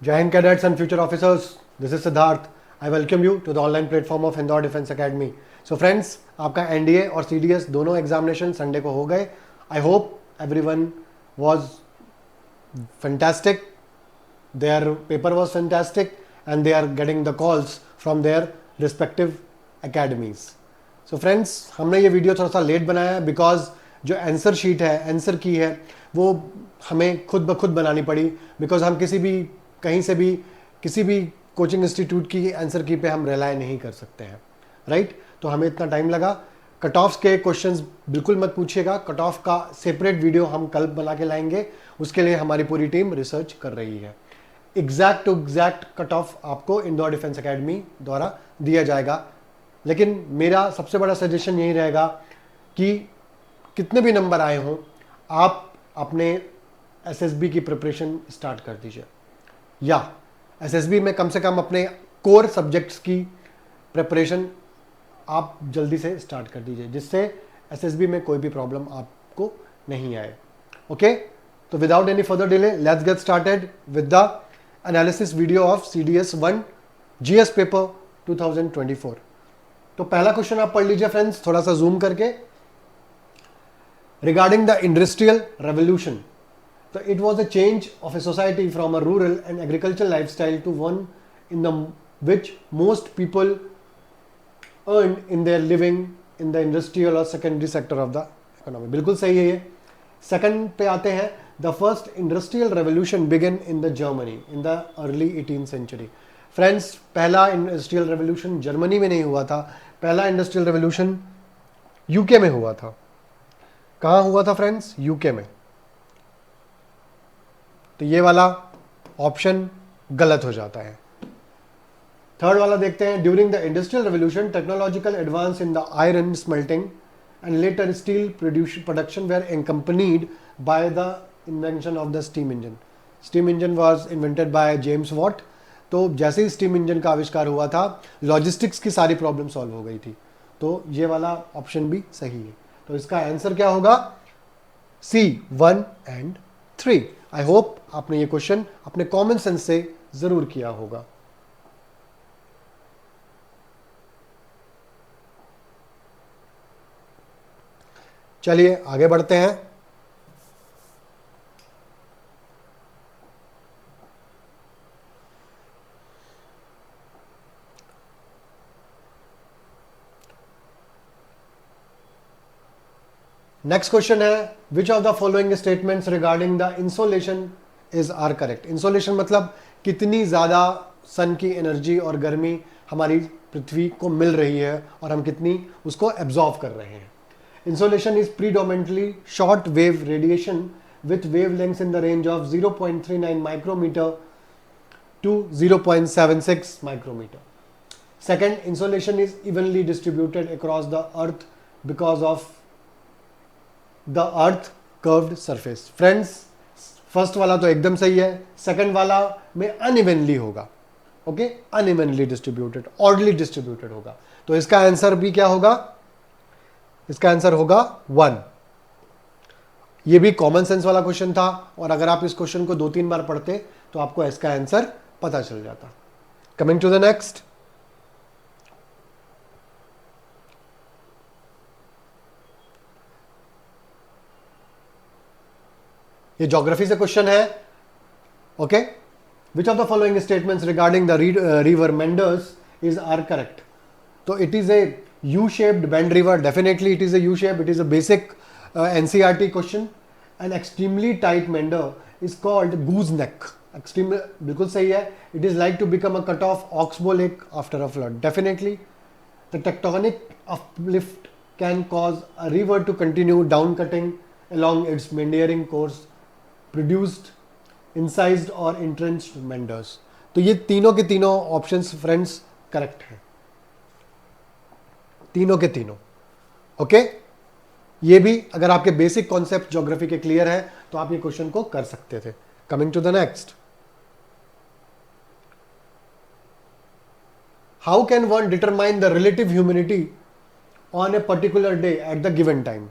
Jai Hind cadets and future officers, this is Siddharth. I welcome you to the online platform of Indore Defense Academy. So friends, आपका NDA और CDS दोनों examination Sunday को हो गए. I hope everyone was fantastic. Their paper was fantastic and they are getting the calls from their respective academies. So friends, हमने ये video थोड़ा सा लेट बनाया है बिकॉज जो आंसर शीट है, आंसर की है, वो हमें खुद ब खुद बनानी पड़ी. बिकॉज हम किसी भी कहीं से भी किसी भी कोचिंग इंस्टीट्यूट की आंसर की पे हम रिलाय नहीं कर सकते हैं, राइट? तो हमें इतना टाइम लगा. कट ऑफ्स के क्वेश्चंस बिल्कुल मत पूछिएगा. कट ऑफ का सेपरेट वीडियो हम कल बना के लाएंगे. उसके लिए हमारी पूरी टीम रिसर्च कर रही है. Exact to exact cut off आपको इंदौर डिफेंस एकेडमी द्वारा दिया जाएगा. लेकिन मेरा सबसे बड़ा सजेशन यही रहेगा कि कितने भी नंबर आए हों, आप अपने एसएसबी की प्रिपरेशन स्टार्ट कर दीजिए, या एसएसबी में कम से कम अपने कोर सब्जेक्ट्स की प्रिपरेशन आप जल्दी से स्टार्ट कर दीजिए, जिससे एसएसबी में कोई भी प्रॉब्लम आपको नहीं आए. ओके, तो without any further delay let's get started with the analysis video of CDS 1 GS paper 2024. तो पहला क्वेश्चन आप पढ़ लीजिए फ्रेंड्स, थोड़ा सा जूम करके. Regarding the industrial revolution, so it was a change of a society from a rural and agricultural lifestyle to one in the which most people earned in their living in the industrial or secondary sector of the economy. बिल्कुल सही है ये. Second पे आते हैं. The first industrial revolution began in the Germany in the early 18th century. Friends, पहला industrial revolution Germany में नहीं हुआ था. पहला इंडस्ट्रियल रेवोल्यूशन यूके में हुआ था. कहाँ हुआ था फ्रेंड्स? यूके में. तो ये वाला ऑप्शन गलत हो जाता है. थर्ड वाला देखते हैं. During the industrial revolution technological advance in the iron smelting and later steel production were accompanied by the invention of the steam engine. Steam engine was invented by James Watt. तो जैसे ही steam engine का आविष्कार हुआ था, logistics की सारी problem solve हो गई थी. तो ये वाला ऑप्शन भी सही है. तो इसका आंसर क्या होगा? C 1 and 3. आई होप आपने ये क्वेश्चन अपने कॉमन सेंस से जरूर किया होगा. चलिए आगे बढ़ते हैं. नेक्स्ट क्वेश्चन है, which of the following statements regarding the insolation is are correct. Insolation मतलब कितनी ज्यादा सन की एनर्जी और गर्मी हमारी पृथ्वी को मिल रही है और हम कितनी उसको एब्जॉर्व कर रहे हैं. Insolation is predominantly short wave radiation with wave length in the range of 0.39 micrometre to 0.76 micrometre. Second, insolation is evenly distributed across the earth because of the earth curved surface. Friends, first वाला तो एकदम सही है. Second वाला में unevenly होगा. Okay, unevenly distributed, orderly distributed होगा. तो इसका आंसर भी क्या होगा? इसका आंसर होगा 1. ये भी कॉमन सेंस वाला क्वेश्चन था, और अगर आप इस क्वेश्चन को 2-3 बार पढ़ते तो आपको इसका आंसर पता चल जाता. Coming to the next. ये ज्योग्राफी से क्वेश्चन है. Okay, which of the following statements regarding the river meanders is are correct. तो it is a U shaped bend river. Definitely it is a U shape. It is a basic NCERT question. An extremely tight meander is called goose neck. Extreme बिल्कुल सही है. It is like to become a cut off oxbow lake after a flood. Definitely the tectonic uplift can cause a river to continue downcutting along its meandering course produced incised or entrenched meanders. तो ये तीनों के तीनों options friends correct हैं. तीनों के तीनों. Okay, ये भी अगर आपके बेसिक कॉन्सेप्ट ज्योग्राफी के क्लियर है तो आप ये क्वेश्चन को कर सकते थे. Coming to the next. How can one determine the relative humidity on a particular day at the given time.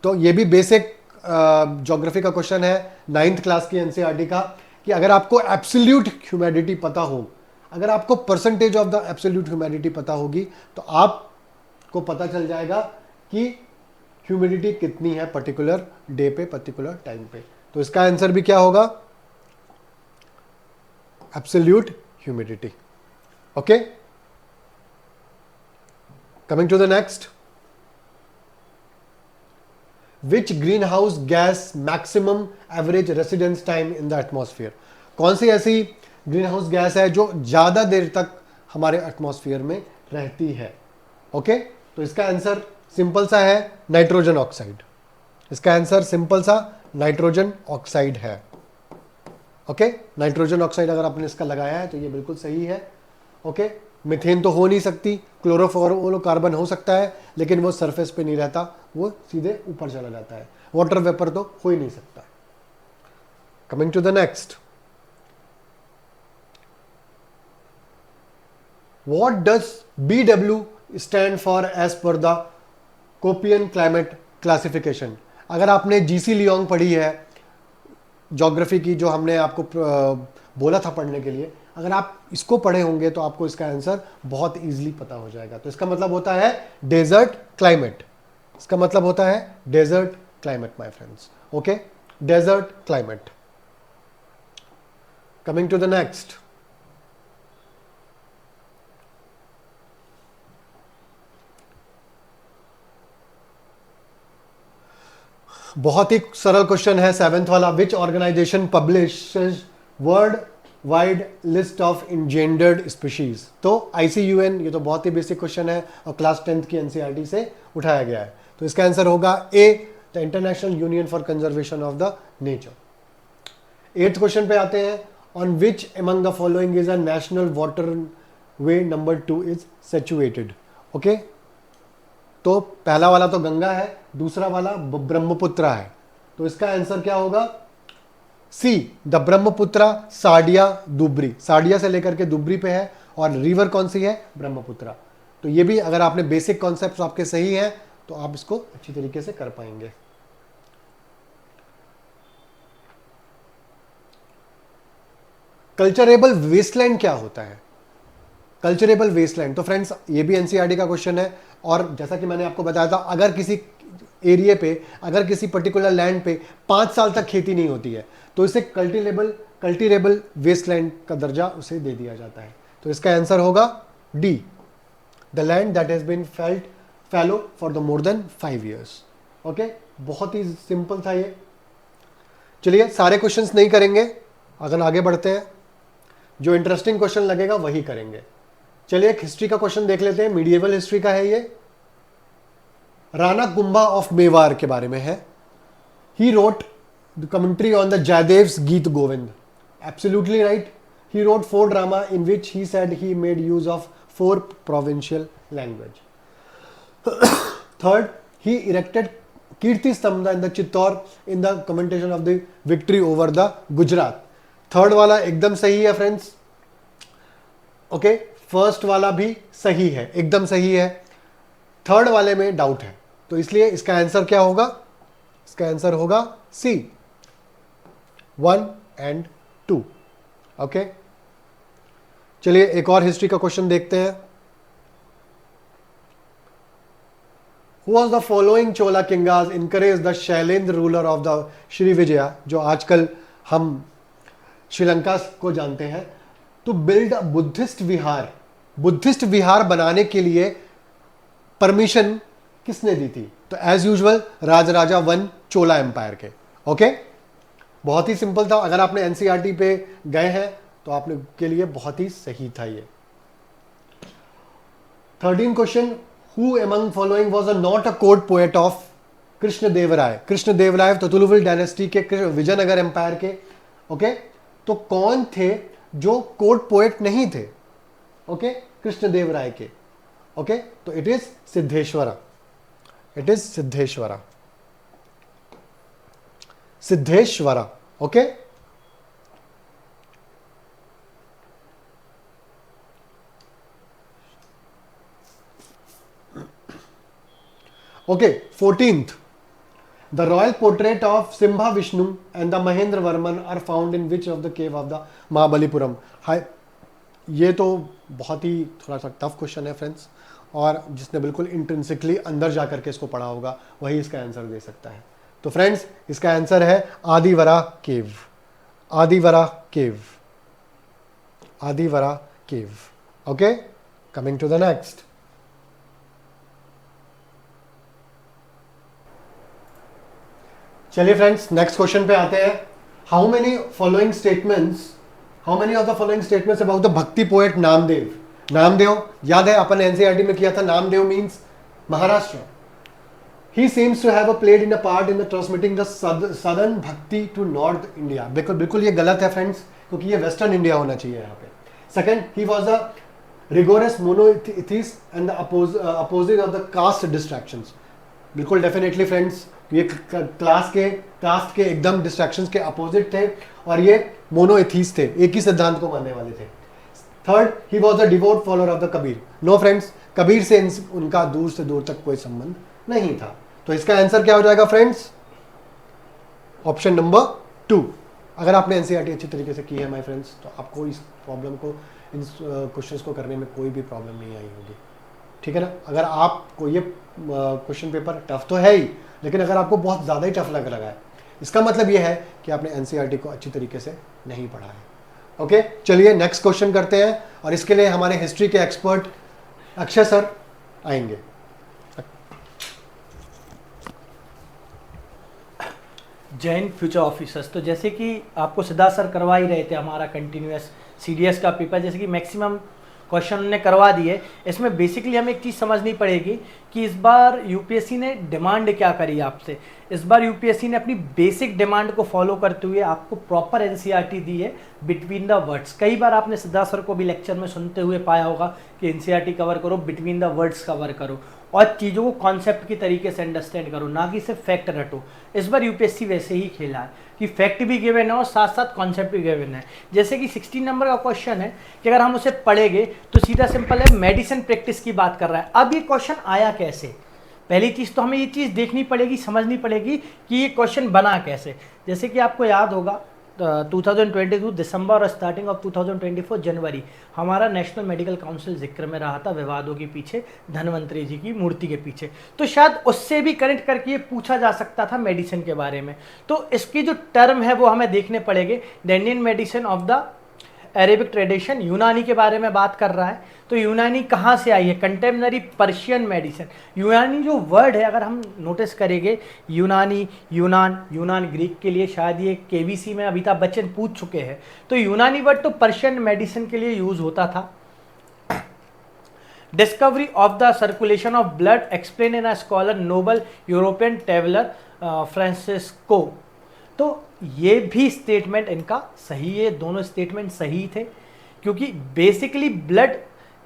तो ये भी बेसिक ज्योग्राफी का क्वेश्चन है, 9th क्लास की एनसीईआरटी का. कि अगर आपको एब्सोल्यूट ह्यूमिडिटी पता हो, अगर आपको percentage of the absolute humidity पता होगी, तो आपको पता चल जाएगा कि ह्यूमिडिटी कितनी है पर्टिकुलर डे पे, पर्टिकुलर टाइम पे। तो इसका आंसर भी क्या होगा? Absolute humidity. Okay, coming to the next, which greenhouse gas maximum average residence time in the atmosphere? कौन सी ऐसी ग्रीन हाउस गैस है जो ज्यादा देर तक हमारे एटमॉस्फेयर में रहती है? ओके, तो इसका आंसर सिंपल सा है, नाइट्रोजन ऑक्साइड। इसका आंसर सिंपल सा नाइट्रोजन ऑक्साइड है। ओके, नाइट्रोजन ऑक्साइड अगर आपने इसका लगाया है तो ये बिल्कुल सही है। ओके, मीथेन तो हो नहीं सकती, क्लोरोफ्लोरोकार्बन हो सकता है, लेकिन वो सरफेस पे नहीं रहता, वो सीधे ऊपर चला जाता है। वाटर वेपर तो हो ही नहीं सकता। Coming to the next, what does BW stand for as per the Koppen climate classification? अगर आपने जीसी लियोंग पढ़ी है ज्योग्राफी की, जो हमने आपको बोला था पढ़ने के लिए, अगर आप इसको पढ़े होंगे तो आपको इसका आंसर बहुत इजीली पता हो जाएगा। तो इसका मतलब होता है डेजर्ट क्लाइमेट। इसका मतलब होता है desert climate my friends. Okay, desert climate. Coming to the next, बहुत ही सरल क्वेश्चन है, 7th वाला। Which organisation publishes world wide list of endangered species? तो ICUN, ये तो बहुत ही बेसिक क्वेश्चन है और क्लास 10th की NCERT से उठाया गया है। तो इसका आंसर होगा A, the international union for conservation of the nature. 8th question पे आते हैं, on which among the following is a national water way number 2 is situated? Okay, तो पहला वाला तो गंगा है, दूसरा वाला ब्रह्मपुत्र है। तो इसका आंसर क्या होगा? सी, द ब्रह्मपुत्र साडिया दुबरी। साडिया से लेकर के दुबरी पे है, और रिवर कौन सी है? ब्रह्मपुत्र। तो ये भी अगर आपने बेसिक कॉन्सेप्ट आपके सही है तो आप इसको अच्छी तरीके से कर पाएंगे। कल्चरेबल वेस्टलैंड क्या होता है? कल्चरेबल वेस्टलैंड, तो फ्रेंड्स ये भी NCERT का क्वेश्चन है। और जैसा कि मैंने आपको बताया था, अगर किसी एरिया पे, अगर किसी पर्टिकुलर लैंड पे 5 साल तक खेती नहीं होती है तो इसे कल्टिरेबल वेस्टलैंड का दर्जा उसे दे दिया जाता है। तो इसका आंसर होगा D, the land that has been fallow for the more than 5 years। Okay, बहुत ही सिंपल था ये। चलिए, सारे क्वेश्चंस नहीं करेंगे, अगर आगे बढ़ते हैं, जो इंटरेस्टिंग क्वेश्चन लगेगा वही करेंगे। चलिए, एक हिस्ट्री का क्वेश्चन देख लेते हैं, मीडिएवल हिस्ट्री का है ये। राणा कुंभा ऑफ मेवाड़ के बारे में है। He wrote the commentary on the Jayadev's Gita Govinda. Absolutely right. He wrote 4 drama in which he said he made use of 4 provincial language. Third, he erected Kirti Stambh in the Chittor in the commentation of the victory over the Gujarat. Third वाला एकदम सही है friends. Okay, first वाला भी सही है, एकदम सही है। थर्ड वाले में डाउट है, तो इसलिए इसका आंसर क्या होगा? इसका आंसर होगा सी, 1 and 2। ओके, चलिए एक और हिस्ट्री का क्वेश्चन देखते हैं। Who was the following Chola Kingas encouraged the Shailendra ruler of the Sri Vijaya, जो आजकल हम श्रीलंका को जानते हैं, to build a buddhist vihara? Buddhist vihara बनाने के लिए परमिशन किसने दी थी? तो as usual Rajaraja 1 Chola empire के। ओके, बहुत ही सिंपल था, अगर आपने NCERT पे गए हैं तो आपने के लिए बहुत ही सही था ये। 13 question, Who among following was not a court poet of Krishnadevaraya? Krishnadevaraya Tuluva dynasty के, विजयनगर एम्पायर के। ओके, तो कौन थे जो कोर्ट पोएट नहीं थे? ओके, कृष्णदेवराय के। ओके, तो it is Siddheshwara. It is Siddheshwara, Siddheshwara. Okay, okay, 14th, the royal portrait of Simha Vishnu and the Mahendravarman are found in which of the cave of the Mahabalipuram. हाय, ये तो बहुत ही थोड़ा सा टफ क्वेश्चन है फ्रेंड्स, और जिसने बिल्कुल इंट्रिंसिकली अंदर जा करके इसको पढ़ा होगा वही इसका आंसर दे सकता है। तो फ्रेंड्स इसका आंसर है Adivaraha cave, Adivaraha cave, Adivaraha cave. Okay, coming to the next. चलिए फ्रेंड्स नेक्स्ट क्वेश्चन पे आते हैं। How many following statements, how many of the following statements about the bhakti poet Namdev. Namdev याद है अपन एनसीईआरटी में किया था, Namdev means Maharashtra. He seems to have played in a part in the transmitting the southern bhakti to north India. बिल्कुल बिल्कुल ये गलत है फ्रेंड्स, क्योंकि ये वेस्टर्न इंडिया होना चाहिए यहाँ पे। Second, he was a rigorous monotheist and the opposite of the caste distractions. बिल्कुल डेफिनेटली फ्रेंड्स ये कास्ट के एकदम डिस्ट्रैक्शंस के अपोजिट थे, और ये मोनोएथीस्ट थे, एक ही सिद्धांत को मानने वाले थे। Third, he was a devout follower of the Kabir. No friends, Kabir से उनका दूर से दूर तक कोई संबंध नहीं था। तो इसका आंसर क्या हो जाएगा फ्रेंड्स? Option number 2। अगर आपने एनसीईआरटी अच्छी तरीके से की है माय फ्रेंड्स, तो आपको इस प्रॉब्लम को, इन क्वेश्चंस को करने में कोई भी प्रॉब्लम नहीं आई होगी, ठीक है ना। अगर आपको ये क्वेश्चन पेपर टफ तो है ही, लेकिन अगर आपको बहुत ज़्यादा ही टफ लग रहा है, इसका मतलब ये है कि आपने एनसीईआरटी को अच्छी तरीके से नहीं पढ़ा है। ओके, चलिए नेक्स्ट क्वेश्चन करते हैं, और इसके लिए हमारे हिस्ट्री के एक्सपर्ट अक्षय सर आएंगे। जैन फ्यूचर ऑफिसर्स, तो जैसे कि आपको सिद्धार्थ सर करवा ही रहे थे हमारा कंटिन्यूस सीडीएस का पेपर, जैसे कि मैक्सिमम क्वेश्चन उन्होंने करवा दिए। इसमें बेसिकली हमें एक चीज़ समझनी पड़ेगी कि इस बार यूपीएससी ने डिमांड क्या करी आपसे। इस बार यूपीएससी ने अपनी बेसिक डिमांड को फॉलो करते हुए आपको प्रॉपर एनसीईआरटी दी है बिटवीन द वर्ड्स। कई बार आपने सिद्धार्थ सर को भी लेक्चर में सुनते हुए पाया होगा कि एनसीईआरटी कवर करो, बिटवीन द वर्ड्स कवर करो, और चीज़ों को कॉन्सेप्ट की तरीके से अंडरस्टैंड करो, ना कि सिर्फ फैक्ट रटो। इस बार यूपीएससी वैसे ही खेला है कि फैक्ट भी गिवन है और साथ साथ कॉन्सेप्ट भी गिवन है। जैसे कि 16 नंबर का क्वेश्चन है कि अगर हम उसे पढ़ेंगे तो सीधा सिंपल है, मेडिसिन प्रैक्टिस की बात कर रहा है। अब ये क्वेश्चन आया कैसे? पहली चीज़ तो हमें ये चीज़ देखनी पड़ेगी, समझनी पड़ेगी कि ये क्वेश्चन बना कैसे। जैसे कि आपको याद होगा 2022 दिसंबर और स्टार्टिंग ऑफ 2024 जनवरी हमारा नेशनल मेडिकल काउंसिल जिक्र में रहा था, विवादों के पीछे, धन्वंतरी जी की मूर्ति के पीछे। तो शायद उससे भी कनेक्ट करके ये पूछा जा सकता था मेडिसिन के बारे में। तो इसकी जो टर्म है वो हमें देखने पड़ेंगे। The Indian medicine of the Arabic tradition, यूनानी के बारे में बात कर रहा है। तो यूनानी कहाँ से आई है? Contemporary Persian medicine. यूनानी जो वर्ड है, अगर हम नोटिस करेंगे, यूनानी, यूनान ग्रीक के लिए शायद ये केबीसी में अमिताभ बच्चन पूछ चुके हैं। तो यूनानी वर्ड तो पर्शियन मेडिसिन के लिए यूज होता था। Discovery of the circulation of blood explain in a scholar noble European traveller Francisco. तो ये भी स्टेटमेंट इनका सही है, दोनों स्टेटमेंट सही थे, क्योंकि बेसिकली ब्लड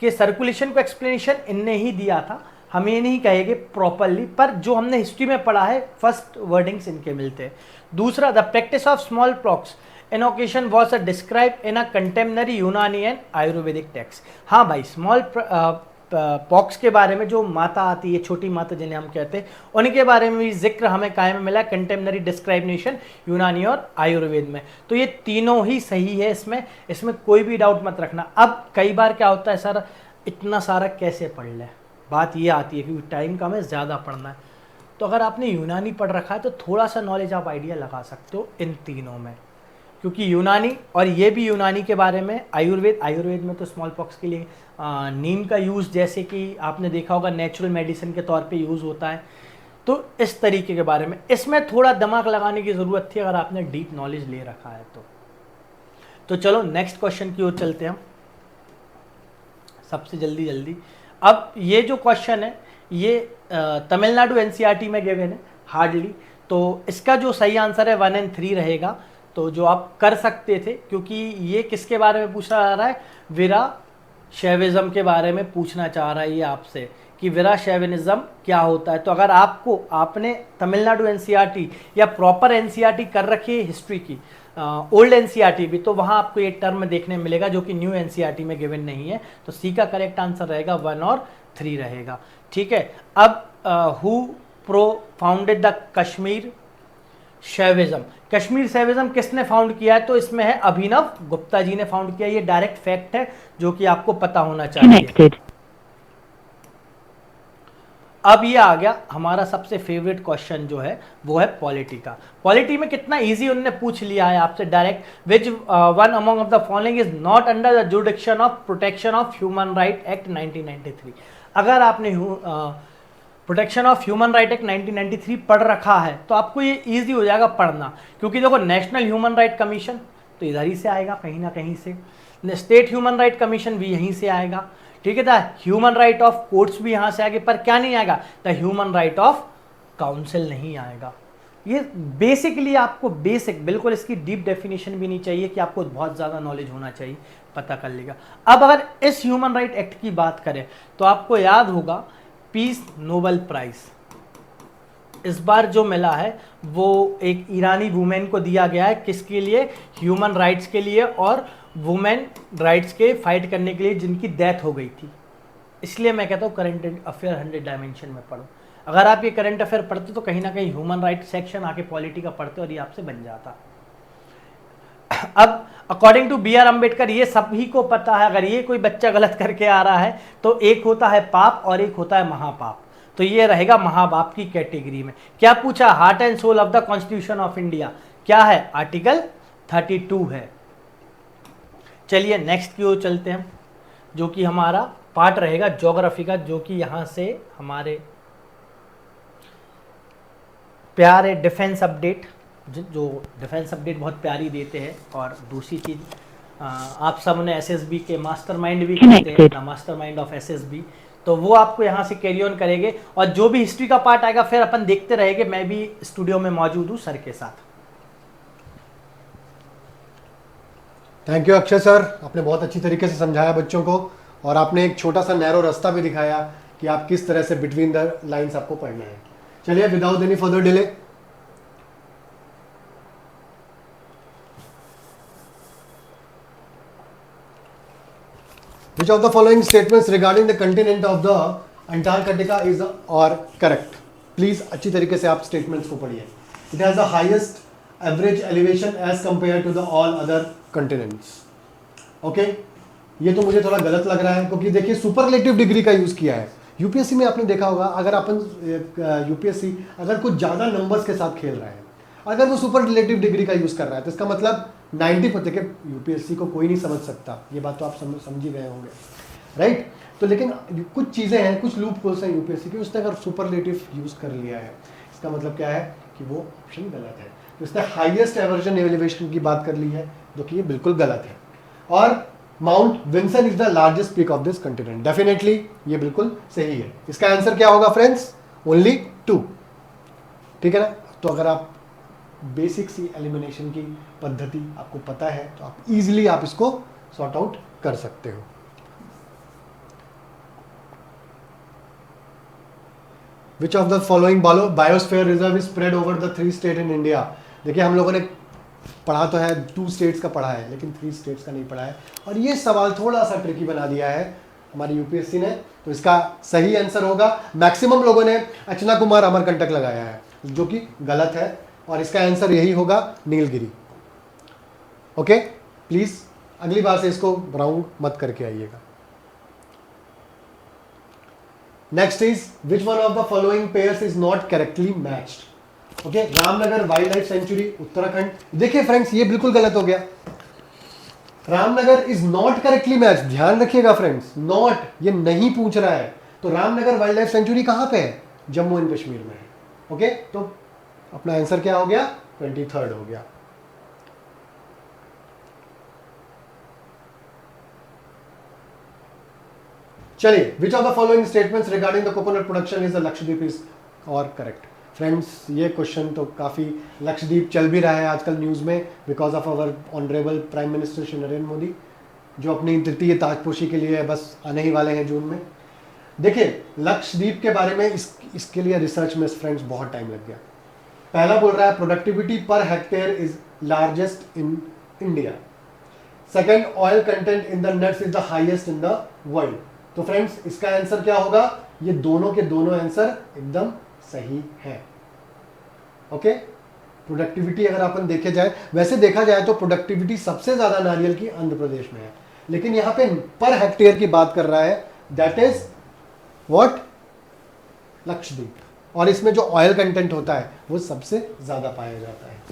के सर्कुलेशन को एक्सप्लेनेशन इनने ही दिया था। हम ये नहीं कहेंगे प्रॉपरली, पर जो हमने हिस्ट्री में पढ़ा है फर्स्ट वर्डिंग्स इनके मिलते हैं। दूसरा, the practice of small pox inoculation was a describe in a contemporary Unani and Ayurvedic text. हाँ भाई, स्मॉल पॉक्स के बारे में जो माता आती है, छोटी माता जिन्हें हम कहते हैं, उनके बारे में भी जिक्र हमें कायम में मिला कंटेम्पररी डिस्क्रिमिनेशन यूनानी और आयुर्वेद में। तो ये तीनों ही सही है, इसमें कोई भी डाउट मत रखना। अब कई बार क्या होता है, सर इतना सारा कैसे पढ़ ले, बात ये आती है क्योंकि टाइम कम है, ज़्यादा पढ़ना है। तो अगर आपने यूनानी पढ़ रखा है तो थोड़ा सा नॉलेज आप आइडिया लगा सकते हो इन तीनों में, क्योंकि यूनानी और ये भी यूनानी के बारे में। आयुर्वेद में तो स्मॉल पॉक्स के लिए नीम का यूज़, जैसे कि आपने देखा होगा, नेचुरल मेडिसिन के तौर पे यूज़ होता है। तो इस तरीके के बारे में इसमें थोड़ा दिमाग लगाने की ज़रूरत थी अगर आपने डीप नॉलेज ले रखा है तो चलो नेक्स्ट क्वेश्चन की ओर चलते हैं हम सबसे जल्दी। अब ये जो क्वेश्चन है ये तमिलनाडु एनसीईआरटी में गिवन है हार्डली, तो इसका जो सही आंसर है 1 और 3 रहेगा। तो जो आप कर सकते थे, क्योंकि ये किसके बारे में पूछा जा रहा है, वीराशैविज्म के बारे में पूछना चाह रहा है ये आपसे कि वीराशैविज्म क्या होता है। तो अगर आपने तमिलनाडु एनसीईआरटी या प्रॉपर एनसीईआरटी कर रखी है हिस्ट्री की, ओल्ड एनसीईआरटी भी, तो वहाँ आपको ये टर्म देखने मिलेगा जो कि न्यू एनसीईआरटी में गिवन नहीं है। तो सी का करेक्ट आंसर रहेगा 1 और 3 रहेगा। ठीक है, अब who founded the Kashmir Shaivism. Kashmir Shaivism किसने फाउंड किया है? तो इसमें है अभिनव गुप्ता जी ने फाउंड किया। ये डायरेक्ट फैक्ट है जो कि आपको पता होना चाहिए। अब ये आ गया हमारा सबसे फेवरेट क्वेश्चन जो है वो है पॉलिटी का। पॉलिटी में कितना इजी उन्होंने पूछ लिया है आपसे direct. Which one among of the following is not under the जुडिक्शन of protection of human right act 1993। अगर आपने protection of human right act 1993 पढ़ रखा है तो आपको ये इजी हो जाएगा पढ़ना, क्योंकि देखो नेशनल ह्यूमन राइट कमीशन तो इधर ही से आएगा कहीं ना कहीं से, स्टेट ह्यूमन राइट कमीशन भी यहीं से आएगा, ठीक है। The human right of courts भी यहां से आगे, पर क्या नहीं आएगा? The human right of council नहीं आएगा। ये बेसिकली आपको बेसिक, बिल्कुल इसकी डीप डेफिनेशन भी नहीं चाहिए कि आपको बहुत ज़्यादा नॉलेज होना चाहिए, पता कर लेगा। अब अगर इस ह्यूमन राइट एक्ट की बात करें तो आपको याद होगा पीस नोबेल प्राइज इस बार जो मिला है वो एक ईरानी वुमेन को दिया गया है। किसके लिए? ह्यूमन राइट्स के लिए और वुमेन राइट्स के फाइट करने के लिए जिनकी डेथ हो गई थी। इसलिए मैं कहता हूँ करंट अफेयर 100 डायमेंशन में पढ़ो। अगर आप ये करंट अफेयर पढ़ते तो कहीं ना कहीं ह्यूमन राइट्स सेक्शन आके पॉलिटी का पढ़ते और ये आपसे बन जाता। अब according to B R Ambedkar ये सभी को पता है, अगर ये कोई बच्चा गलत करके आ रहा है तो एक होता है पाप और एक होता है महापाप, तो ये रहेगा महापाप की कैटेगरी में। क्या पूछा? Heart and soul of the constitution of India क्या है? आर्टिकल 32 है। चलिए नेक्स्ट की ओर चलते हैं, जो कि हमारा पार्ट रहेगा ज्योग्राफी का, जो कि यहां से हमारे प्यारे डिफेंस अपडेट, जो डिफेंस अपडेट बहुत प्यारी देते हैं। और दूसरी चीज़ आप सब ने एसएसबी के मास्टरमाइंड भी कहते हैं, मास्टरमाइंड ऑफ एसएसबी, तो वो आपको यहाँ से कैरी ऑन करेंगे। और जो भी हिस्ट्री का पार्ट आएगा फिर अपन देखते रहेंगे। मैं भी स्टूडियो में मौजूद हूँ सर के साथ। थैंक यू अक्षय सर, आपने बहुत अच्छी तरीके से समझाया बच्चों को, और आपने एक छोटा सा नैरो रास्ता भी दिखाया कि आप किस तरह से बिटवीन द लाइंस आपको पढ़ना है। चलिए without any further delay, which of the following statements regarding the continent of the Antarctica is or correct? Please अच्छी तरीके से आप स्टेटमेंट्स को पढ़िए। It has the highest average elevation as compare to the all other continents. Okay, ये तो मुझे थोड़ा गलत लग रहा है, क्योंकि देखिए सुपरलेटिव डिग्री का यूज किया है। यूपीएससी में आपने देखा होगा, अगर अपन यूपीएससी अगर कुछ ज़्यादा नंबर्स के साथ खेल रहा है, अगर वो सुपरलेटिव डिग्री का यूज कर रहा है, तो इसका मतलब 90% के यूपीएससी को कोई नहीं समझ सकता, ये बात तो आप समझ ही गए होंगे, राइट। तो लेकिन कुछ चीज़ें हैं, कुछ लूप होल्स हैं यूपीएससी की, उसने अगर सुपरलेटिव यूज कर लिया है, इसका मतलब क्या है कि वो ऑप्शन गलत है। तो इसने हाईएस्ट एवर्जन एलिवेशन की बात कर ली है, जो कि ये बिल्कुल गलत है। और Mount Vinson is the largest peak of this continent, definitely ये बिल्कुल सही है। इसका आंसर क्या होगा फ्रेंड्स? ओनली 2, ठीक है ना। तो अगर आप बेसिक सी एलिमिनेशन की पद्धति आपको पता है तो आप इजीली आप इसको सॉर्ट आउट कर सकते हो। विच of the following biosphere reserve is spread over the 3 state in India? देखिए हम लोगों ने पढ़ा तो है 2 स्टेट्स का पढ़ा है, लेकिन 3 स्टेट्स का नहीं पढ़ा है, और ये सवाल थोड़ा सा ट्रिकी बना दिया है हमारी यूपीएससी ने। तो इसका सही आंसर होगा, मैक्सिमम लोगों ने अर्चना कुमार अमरकंटक लगाया है, जो कि गलत है, और इसका आंसर यही होगा नीलगिरी। ओके, प्लीज अगली बार से इसको राउंड मत करके आइएगा। Next is which one of the following pairs is not correctly matched? Okay, Ramnagar wild life sanctuary Uttarakhand. देखिए फ्रेंड्स, ये बिल्कुल गलत हो गया। Ramnagar is not correctly match, ध्यान रखिएगा फ्रेंड्स, नॉट, ये नहीं पूछ रहा है। तो रामनगर वाइल्ड लाइफ सेंचुरी कहां पे है? जम्मू एंड कश्मीर में है। ओके, तो अपना आंसर क्या हो गया? 23rd हो गया। चलिए, विच of the following statements regarding the coconut production is the Lakshadweep is और करेक्ट? फ्रेंड्स, ये क्वेश्चन तो काफ़ी, लक्षद्वीप चल भी रहा है आजकल न्यूज़ में because of our honourable prime minister Shri Narendra Modi, जो अपनी तृतीय ताजपोशी के लिए बस आने ही वाले हैं जून में। देखिए, लक्षद्वीप के बारे में इसके लिए रिसर्च में फ्रेंड्स बहुत टाइम लग गया। पहला बोल रहा है productivity per hectare is largest in India. Second, oil content in the nuts is the highest in the world. तो फ्रेंड्स, इसका आंसर क्या होगा? ये दोनों के दोनों आंसर एकदम सही है। ओके, प्रोडक्टिविटी अगर अपन देखे जाए, वैसे देखा जाए तो प्रोडक्टिविटी सबसे ज्यादा नारियल की आंध्र प्रदेश में है, लेकिन यहां पे पर हेक्टेयर की बात कर रहा है, दैट इज व्हाट, लक्षद्वीप। और इसमें जो ऑयल कंटेंट होता है वो सबसे ज्यादा पाया जाता है।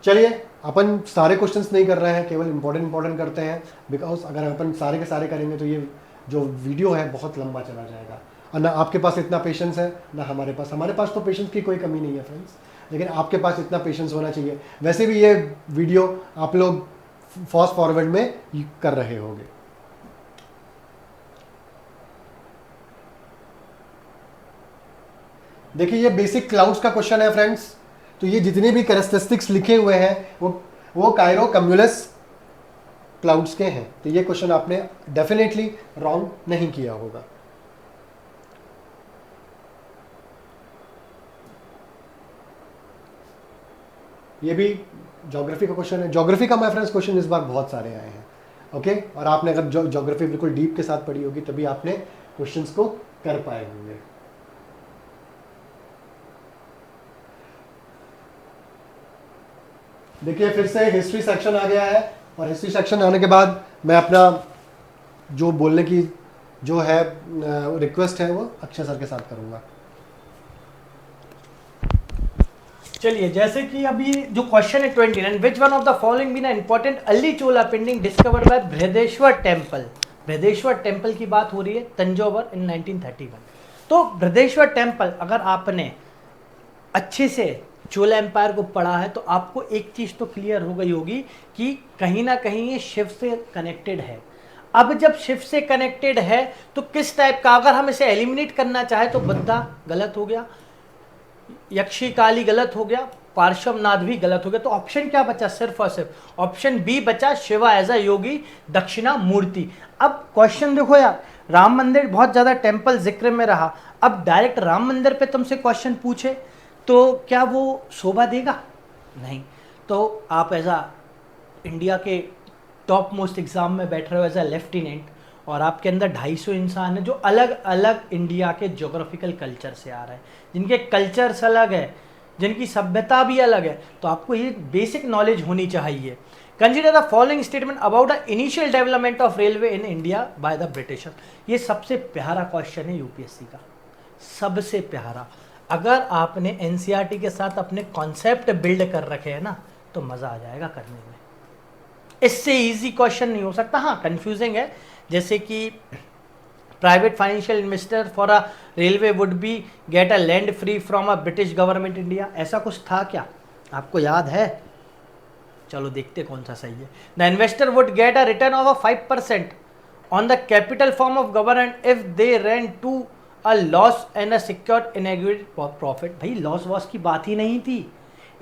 चलिए, अपन सारे क्वेश्चंस नहीं कर रहे हैं, केवल इंपॉर्टेंट करते हैं, बिकॉज अगर अपन सारे के सारे करेंगे तो ये जो वीडियो है बहुत लंबा चला जाएगा, और ना आपके पास इतना पेशेंस है ना हमारे पास तो पेशेंस की कोई कमी नहीं है फ्रेंड्स, लेकिन आपके पास इतना पेशेंस होना चाहिए। वैसे भी ये वीडियो आप लोग फास्ट फॉरवर्ड में कर रहे होंगे। देखिए, ये बेसिक क्लाउड्स का क्वेश्चन है फ्रेंड्स। तो ये जितने भी कैरेक्टरिस्टिक्स लिखे हुए हैं वो कायरो कम्युलस क्लाउड्स के हैं। तो ये क्वेश्चन आपने डेफिनेटली रॉन्ग नहीं किया होगा। ये भी ज्योग्राफी का क्वेश्चन है। ज्योग्राफी का माय फ्रेंड्स क्वेश्चन इस बार बहुत सारे आए हैं। ओके, और आपने अगर ज्योग्राफी बिल्कुल डीप के साथ पढ़ी होगी तभी आपने क्वेश्चंस को कर पाए होंगे। देखिए, फिर से हिस्ट्री सेक्शन आ गया है, और हिस्ट्री सेक्शन आने के बाद मैं अपना जो बोलने की जो है रिक्वेस्ट है वो अक्षय सर के साथ करूंगा। चलिए, जैसे कि अभी जो क्वेश्चन है 29, which one of the following been important early Chola painting discovered by Brihadeshwara temple. Brihadeshwara temple की बात हो रही है, तंजौर इन 1931। तो बृहदेश्वर टेम्पल, अगर आपने अच्छे से चोला एम्पायर को पढ़ा है तो आपको एक चीज तो क्लियर हो गई होगी कि कहीं ना कहीं ये शिव से कनेक्टेड है। अब जब शिव से कनेक्टेड है तो किस टाइप का, अगर हम इसे एलिमिनेट करना चाहे तो बुद्धा गलत हो गया, यक्षी काली गलत हो गया, पार्श्वनाथ भी गलत हो गया। तो ऑप्शन क्या बचा? सिर्फ और सिर्फ ऑप्शन बी बचा, शिवा एज अ योगी, दक्षिणा मूर्ति। अब क्वेश्चन देखो यार, राम मंदिर बहुत ज्यादा टेम्पल जिक्र में रहा, अब डायरेक्ट राम मंदिर पे तुमसे क्वेश्चन पूछे तो क्या वो शोभा देगा? नहीं। तो आप एज अ इंडिया के टॉप मोस्ट एग्जाम में बैठ रहे हो एज अ लेफ्टिनेंट, और आपके अंदर 250 इंसान है जो अलग अलग इंडिया के ज्योग्राफिकल कल्चर से आ रहे हैं, जिनके कल्चर्स अलग है, जिनकी सभ्यता भी अलग है, तो आपको ये बेसिक नॉलेज होनी चाहिए। Consider the following statement about the initial development of railway in India by the britisher. ये सबसे प्यारा क्वेश्चन है यूपीएससी का, सबसे प्यारा। अगर आपने एनसीईआरटी के साथ अपने कॉन्सेप्ट बिल्ड कर रखे हैं ना तो मजा आ जाएगा करने में, इससे इजी क्वेश्चन नहीं हो सकता। हाँ, कंफ्यूजिंग है, जैसे कि private financial investor for a railway would be get a land free from a British government India, ऐसा कुछ था क्या? आपको याद है? चलो देखते कौन सा सही है। The investor would get a return of 5% on the capital from of government if they rent to a loss and a secured and agreed profit. भाई लॉस वॉस की बात ही नहीं थी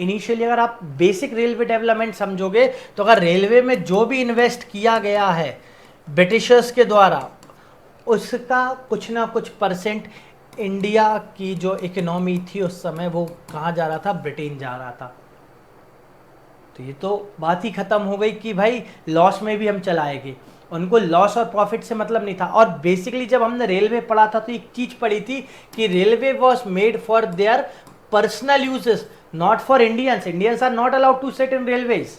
इनिशियली। अगर आप बेसिक रेलवे डेवलपमेंट समझोगे तो अगर रेलवे में जो भी इन्वेस्ट किया गया है ब्रिटिशर्स के द्वारा, उसका कुछ ना कुछ परसेंट इंडिया की जो इकोनॉमी थी उस समय वो कहाँ जा रहा था? ब्रिटेन जा रहा था। तो ये तो बात ही खत्म हो गई कि भाई लॉस में भी हम चलाएंगे, उनको लॉस और प्रॉफिट से मतलब नहीं था। और बेसिकली जब हमने रेलवे पढ़ा था तो एक चीज पढ़ी थी कि railway was made for their personal uses, not for Indians. Indians are not allowed to sit in railways.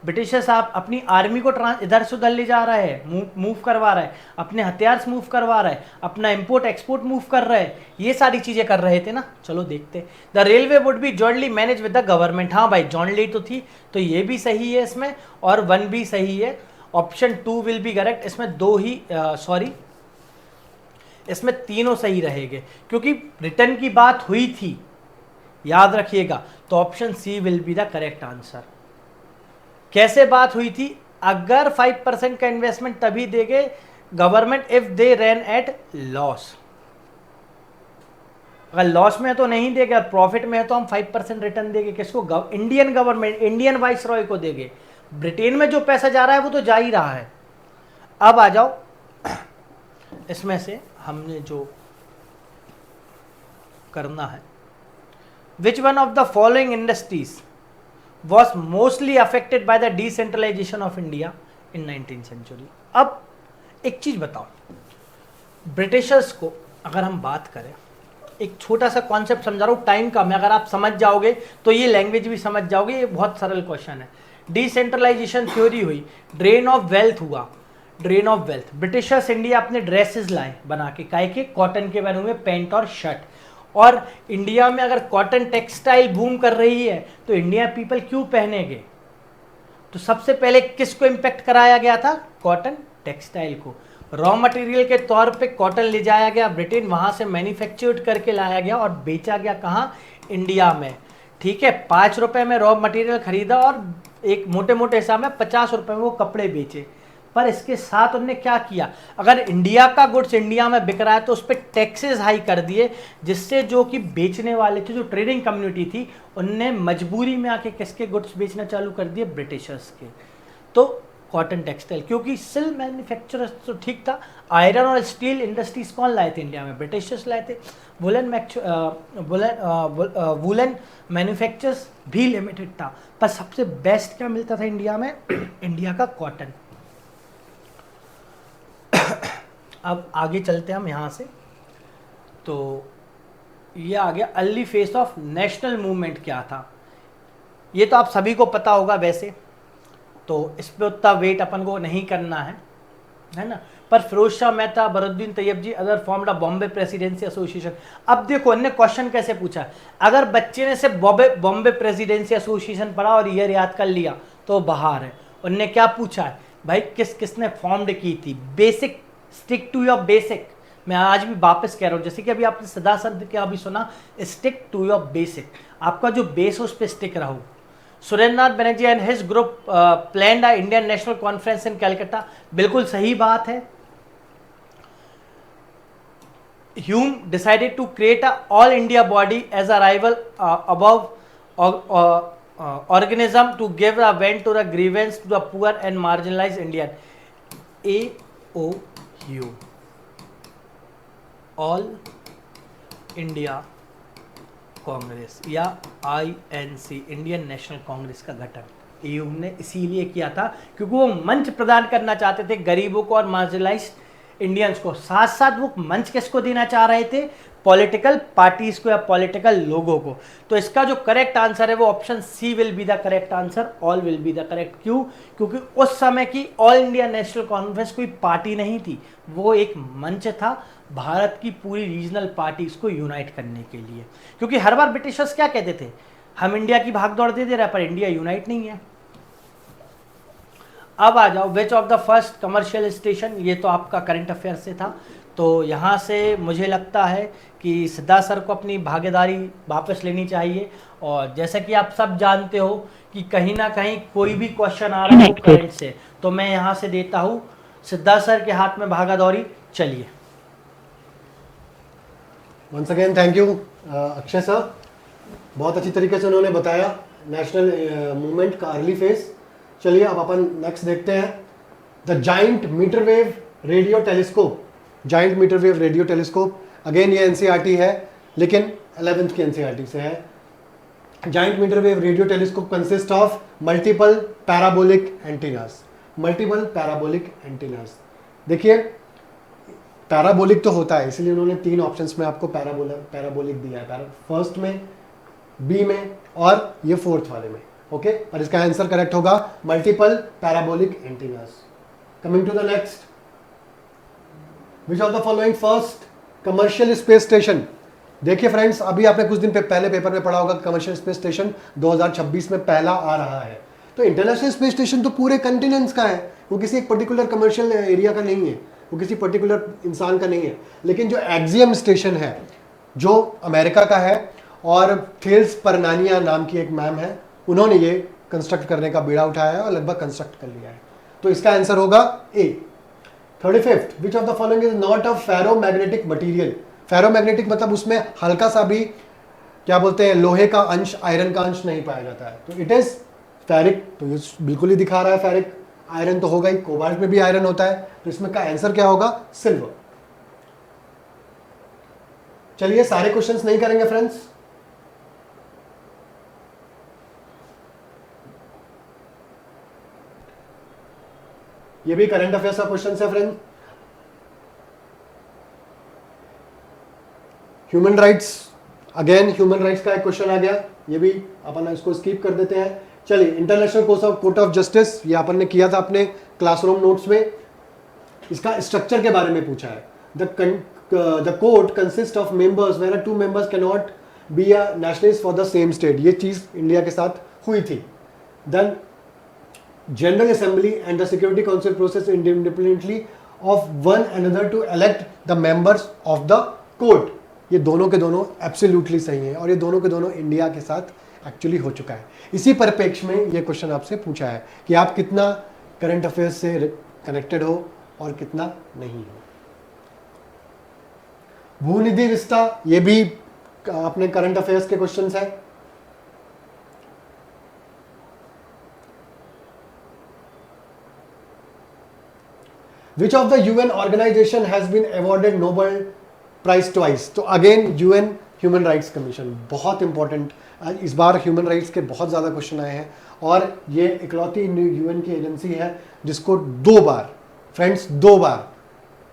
Britishers आप अपनी आर्मी को इधर से उधर ले जा रहे हैं, मूव करवा रहे हैं, अपने हथियार मूव करवा रहे हैं, अपना इंपोर्ट एक्सपोर्ट मूव कर रहे हैं, ये सारी चीजें कर रहे थे ना। चलो देखते। The railway would be jointly manage with the government. हाँ भाई, जॉइंटली तो थी, तो ये भी सही है इसमें, और 1 भी सही है। Option 2 will be correct. इसमें दो ही इसमें तीनों सही रहेंगे क्योंकि रिटर्न की बात हुई थी, याद रखिएगा। तो option C will be the correct answer. कैसे बात हुई थी? अगर 5% का इन्वेस्टमेंट तभी देंगे government if they run at loss. अगर लॉस में है तो नहीं देगा, प्रॉफिट में है तो हम 5% रिटर्न देंगे। किसको? Indian government, Indian vice Roy को देंगे। ब्रिटेन में जो पैसा जा रहा है वो तो जा ही रहा है। अब आ जाओ, इसमें से हमने जो करना है, विच one of the following industries was mostly affected by the decentralization of India in 19th century। अब एक चीज बताओ, ब्रिटिशर्स को अगर हम बात करें, एक छोटा सा कॉन्सेप्ट समझा रहा हूँ, टाइम कम है, अगर आप समझ जाओगे तो ये लैंग्वेज भी समझ जाओगे, ये बहुत सरल क्वेश्चन है। डिसेंट्रलाइजेशन थ्योरी हुई, ड्रेन ऑफ वेल्थ हुआ, drain of wealth. Britishers India अपने ड्रेसेस लाए बना के, काहे के, कॉटन के बने हुए पैंट और शर्ट। और इंडिया में अगर कॉटन टेक्सटाइल बूम कर रही है तो इंडिया पीपल क्यों पहनेंगे? तो सबसे पहले किसको इंपैक्ट कराया गया था? कॉटन टेक्सटाइल को। रॉ मटेरियल के तौर पे कॉटन ले जाया गया ब्रिटेन, वहां से मैन्युफैक्चर्ड करके लाया गया और बेचा गया कहाँ? इंडिया में। ठीक है, 5 रुपए में रॉ मटेरियल खरीदा और एक मोटे मोटे हिसाब में 50 रुपए में वो कपड़े बेचे। पर इसके साथ उन्होंने क्या किया, अगर इंडिया का गुड्स इंडिया में बिक रहा है तो उस पर टैक्सेस हाई कर दिए, जिससे जो कि बेचने वाले थे, जो ट्रेडिंग कम्युनिटी थी, उनने मजबूरी में आके किसके गुड्स बेचना चालू कर दिए? ब्रिटिशर्स के। तो कॉटन टेक्सटाइल, क्योंकि सिल्क मैन्युफैक्चरर्स तो ठीक था, आयरन और स्टील इंडस्ट्रीज कौन लाए थे इंडिया में? ब्रिटिशर्स लाए थे। वुलन मैन्युफैक्चरर्स भी लिमिटेड था, पर सबसे बेस्ट क्या मिलता था इंडिया में? इंडिया का कॉटन। अब आगे चलते हैं हम यहाँ से, तो ये आ गया early face of national movement क्या था, ये तो आप सभी को पता होगा वैसे, तो इस पर उतना वेट अपन को नहीं करना है ना। पर Firoz Shah Mehta, Badruddin Tyabji other formed a Bombay presidency association. अब देखो इन्होंने क्वेश्चन कैसे पूछा, अगर बच्चे ने सिर्फ बॉम्बे प्रेसिडेंसी एसोसिएशन पढ़ा और ईयर याद कर लिया तो बाहर है। उनने क्या पूछा है भाई, किसने फॉर्म्ड की थी? Basic, stick to your basic. मैं आज भी वापस कह रहा हूँ, जैसे कि अभी आपने सदा सर क्या अभी सुना, स्टिक टू योर बेसिक, आपका जो बेस है उस पर स्टिक रहो। Surendranath Banerjee and his group planned a Indian national conference in Calcutta, बिल्कुल सही बात है। Hume decided to create a all India body as a rival above organism to give a vent to the grievance to the poor and marginalized Indian. AOU, All India Congress, या INC, Indian national Congress का घटक AU ने इसीलिए किया था क्योंकि वो मंच प्रदान करना चाहते थे गरीबों को और मार्जिनलाइज्ड इंडियंस को। साथ साथ वो मंच किसको देना चाह रहे थे? पॉलिटिकल पार्टीज को या पॉलिटिकल लोगों को। तो इसका जो करेक्ट आंसर है वो option C will be the correct answer, all will be the correct. क्यों? क्योंकि उस समय की ऑल इंडिया नेशनल कॉन्फ्रेंस कोई पार्टी नहीं थी, वो एक मंच था भारत की पूरी रीजनल पार्टीज को यूनाइट करने के लिए। क्योंकि हर बार ब्रिटिशर्स क्या कहते थे, हम इंडिया की भागदौड़ दे रहे हैं पर इंडिया यूनाइट नहीं है। अब आ जाओ, विच of the first commercial station, ये तो आपका करंट अफेयर से था, तो यहाँ से मुझे लगता है कि सिद्धार्थ सर को अपनी भागीदारी वापस लेनी चाहिए। और जैसा कि आप सब जानते हो कि कहीं ना कहीं कोई भी क्वेश्चन आ रहा है करंट से, तो मैं यहाँ से देता हूँ सिद्धार्थ सर के हाथ में भागीदारी। चलिए, once again thank you Akshay sir, बहुत अच्छी तरीके से उन्होंने बताया नेशनल मूवमेंट का अर्ली फेज। चलिए अब अपन नेक्स्ट देखते हैं, the giant metre wave radio telescope. Giant metre wave radio telescope, again ये एनसीईआरटी है लेकिन 11th की एनसीईआरटी से है। Giant metre wave radio telescope consist of multiple parabolic antennas. Multiple parabolic antennas, देखिए पैराबोलिक तो होता है, इसलिए उन्होंने 3 ऑप्शंस में आपको पैराबोलिक दिया है, फर्स्ट में, बी में और ये 4th वाले में। ओके, और इसका आंसर करेक्ट होगा multiple parabolic antennas. Coming to the next, which of the following first commercial space station. देखिए फ्रेंड्स, अभी आपने कुछ दिन पहले पेपर में पढ़ा होगा कमर्शियल स्पेस स्टेशन 2026 में पहला आ रहा है। तो इंटरनेशनल स्पेस स्टेशन तो पूरे कंटिनेंट्स का है, वो किसी एक पर्टिकुलर कमर्शियल एरिया का नहीं है, वो किसी पर्टिकुलर इंसान का नहीं है। लेकिन जो एक्सियम स्टेशन है जो अमेरिका का है, और थेल्स परनानिया नाम की एक मैम है, उन्होंने ये कंस्ट्रक्ट करने का बीड़ा उठाया है और लगभग कंस्ट्रक्ट कर लिया है। तो इसका आंसर होगा ए। 35th, which of the following is not a ferromagnetic material. Ferromagnetic मतलब उसमें हल्का सा भी क्या बोलते हैं लोहे का अंश, आयरन का अंश नहीं पाया जाता है। तो इट इज फेरिक, तो ये बिल्कुल ही दिखा रहा है फेरिक। आयरन तो होगा ही, कोबाल्ट में भी आयरन होता है, तो इसमें का आंसर क्या होगा? सिल्वर। चलिए सारे क्वेश्चंस नहीं करेंगे फ्रेंड्स, ये भी करंट अफेयर्स का क्वेश्चन है friend. Human rights, again human rights का एक क्वेश्चन आ गया, ये भी अपन इसको स्किप कर देते हैं। चलिए, इंटरनेशनल कोर्ट ऑफ जस्टिस, ये अपन ने किया था अपने क्लासरूम नोट्स में। इसका स्ट्रक्चर के बारे में पूछा है। The court consist of members where two members can not be a nationalist for the same state. ये चीज इंडिया के साथ हुई थी। Then general assembly and the security council process independently of one another to elect the members of the court. ये दोनों के दोनों एब्सोल्युटली सही हैं और ये दोनों के दोनों इंडिया के साथ एक्चुअली हो चुका है। इसी परिप्रेक्ष्य में ये क्वेश्चन आपसे पूछा है कि आप कितना करंट अफेयर्स से कनेक्टेड हो और कितना नहीं हो। भूनिधि विस्ता, ये भी अपने करंट अफेयर्स के क्वेश्चंस है। Which of the UN organization has been awarded Nobel Prize twice? तो again UN human rights commission, बहुत इंपॉर्टेंट। इस बार ह्यूमन राइट्स के बहुत ज़्यादा क्वेश्चन आए हैं और ये इकलौती UN की एजेंसी है जिसको 2 बार, फ्रेंड्स 2 बार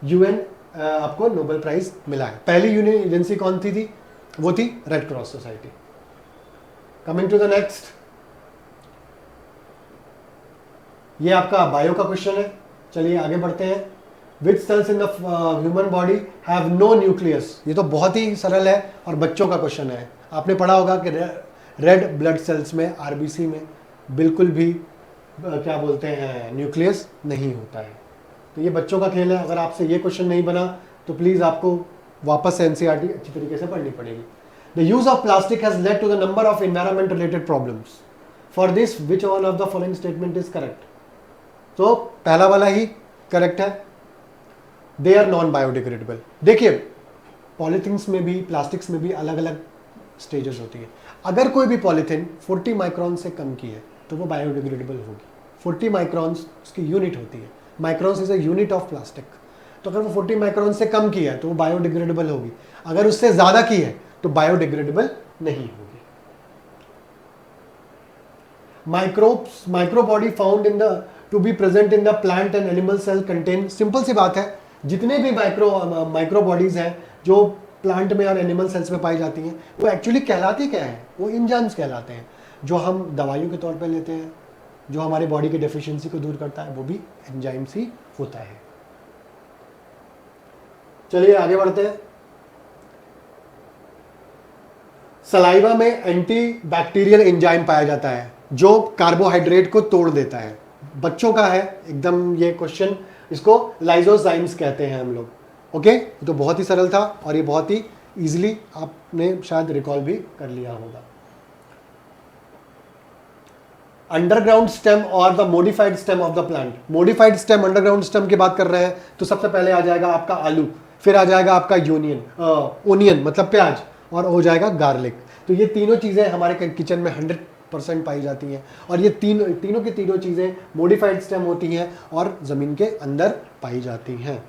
UN आपको नोबेल प्राइज मिला है। पहली यूनियन एजेंसी कौन थी? वो थी red cross society. Coming to the next, ये आपका बायो का क्वेश्चन है। चलिए आगे बढ़ते हैं। Which cells in the human body have no nucleus? ये तो बहुत ही सरल है और बच्चों का क्वेश्चन है। आपने पढ़ा होगा कि रेड ब्लड सेल्स में, आरबीसी में बिल्कुल भी क्या बोलते हैं, न्यूक्लियस नहीं होता है। तो ये बच्चों का खेल है। अगर आपसे ये क्वेश्चन नहीं बना तो प्लीज आपको वापस से एनसीईआरटी अच्छी तरीके से पढ़नी पड़ेगी। The use of plastic has led to the number of environment related problems. For this which one of the following statement is correct? तो पहला वाला ही करेक्ट है, दे आर नॉन बायोडिग्रेडेबल। देखिए, पॉलीथीन्स में भी, प्लास्टिक्स में भी अलग अलग स्टेजेस होती है। अगर कोई भी पॉलीथीन 40 माइक्रॉन से कम की है तो वो बायोडिग्रेडेबल होगी। 40 माइक्रॉन्स उसकी यूनिट होती है। Microns is a unit of plastic. तो अगर वो 40 माइक्रॉन से कम की है तो वो बायोडिग्रेडेबल होगी। अगर उससे ज्यादा की है तो बायोडिग्रेडेबल नहीं होगी। Micro body found in the to be present in the plant and animal cell contain, simple सी बात है, जितने भी माइक्रो बॉडीज हैं जो प्लांट में और एनिमल सेल्स में पाई जाती हैं वो एक्चुअली कहलाती क्या है? वो एंजाइम्स कहलाते हैं, जो हम दवाइयों के तौर पे लेते हैं, जो हमारी बॉडी की डेफिशिएंसी को दूर करता है, वो भी एंजाइम्स ही होता है। चलिए आगे बढ़ते हैं। सलाइवा में एंटी बैक्टीरियल एंजाइम पाया जाता है जो कार्बोहाइड्रेट को तोड़ देता है। बच्चों का है एकदम ये क्वेश्चन, इसको लाइजोजाइम्स कहते हैं हम लोग। ओके, तो बहुत ही सरल था और ये बहुत ही इजीली आपने शायद रिकॉल भी कर लिया होगा। अंडरग्राउंड स्टेम और the modified stem of the plant. Modified stem, underground stem की बात कर रहे हैं तो सबसे पहले आ जाएगा आपका आलू, फिर आ जाएगा आपका ओनियन मतलब प्याज, और हो जाएगा गार्लिक। तो ये तीनों चीजें हमारे किचन में 100% पाई जाती हैं और ये तीनों की तीनों चीजें मॉडिफाइड स्टेम होती हैं और जमीन के अंदर पाई जाती हैं।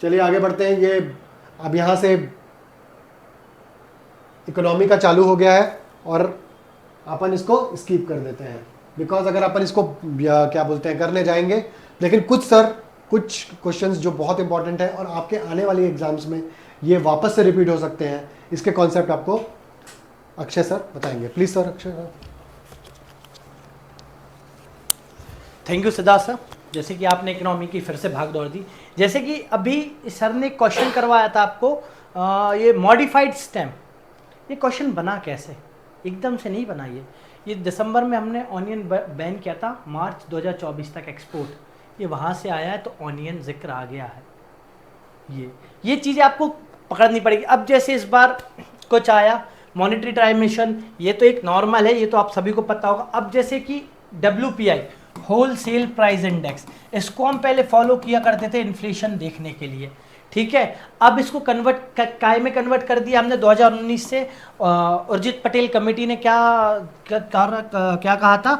चलिए आगे बढ़ते हैं। ये अब यहां से इकोनॉमी का चालू हो गया है और अपन इसको स्किप कर देते हैं बिकॉज अगर अपन इसको क्या बोलते हैं करने जाएंगे, लेकिन कुछ क्वेश्चंस जो बहुत इंपॉर्टेंट है और आपके आने वाली एग्जाम्स में ये वापस से रिपीट हो सकते हैं, इसके कॉन्सेप्ट आपको अक्षय सर बताएंगे। Please sir. Akshay sir. Thank you Siddharth sir. जैसे कि आपने इकोनॉमी की फिर से भाग दौड़ दी, जैसे कि अभी सर ने क्वेश्चन करवाया था आपको ये मॉडिफाइड स्टेम, ये क्वेश्चन बना कैसे? एकदम से नहीं बना। ये दिसंबर में हमने ऑनियन बैन किया था, मार्च 2024 तक एक्सपोर्ट, ये वहाँ से आया है तो ऑनियन जिक्र आ गया है। ये चीज़ें आपको पकड़नी पड़ेगी। अब जैसे इस बार कुछ आया मॉनेटरी ट्रांसमिशन, ये तो एक नॉर्मल है, ये तो आप सभी को पता होगा। अब जैसे कि WPI wholesale price index, इसको हम पहले फॉलो किया करते थे इन्फ्लेशन देखने के लिए, ठीक है। अब इसको काय में कन्वर्ट कर दिया हमने 2019 से। उर्जित पटेल कमेटी ने क्या कहा था,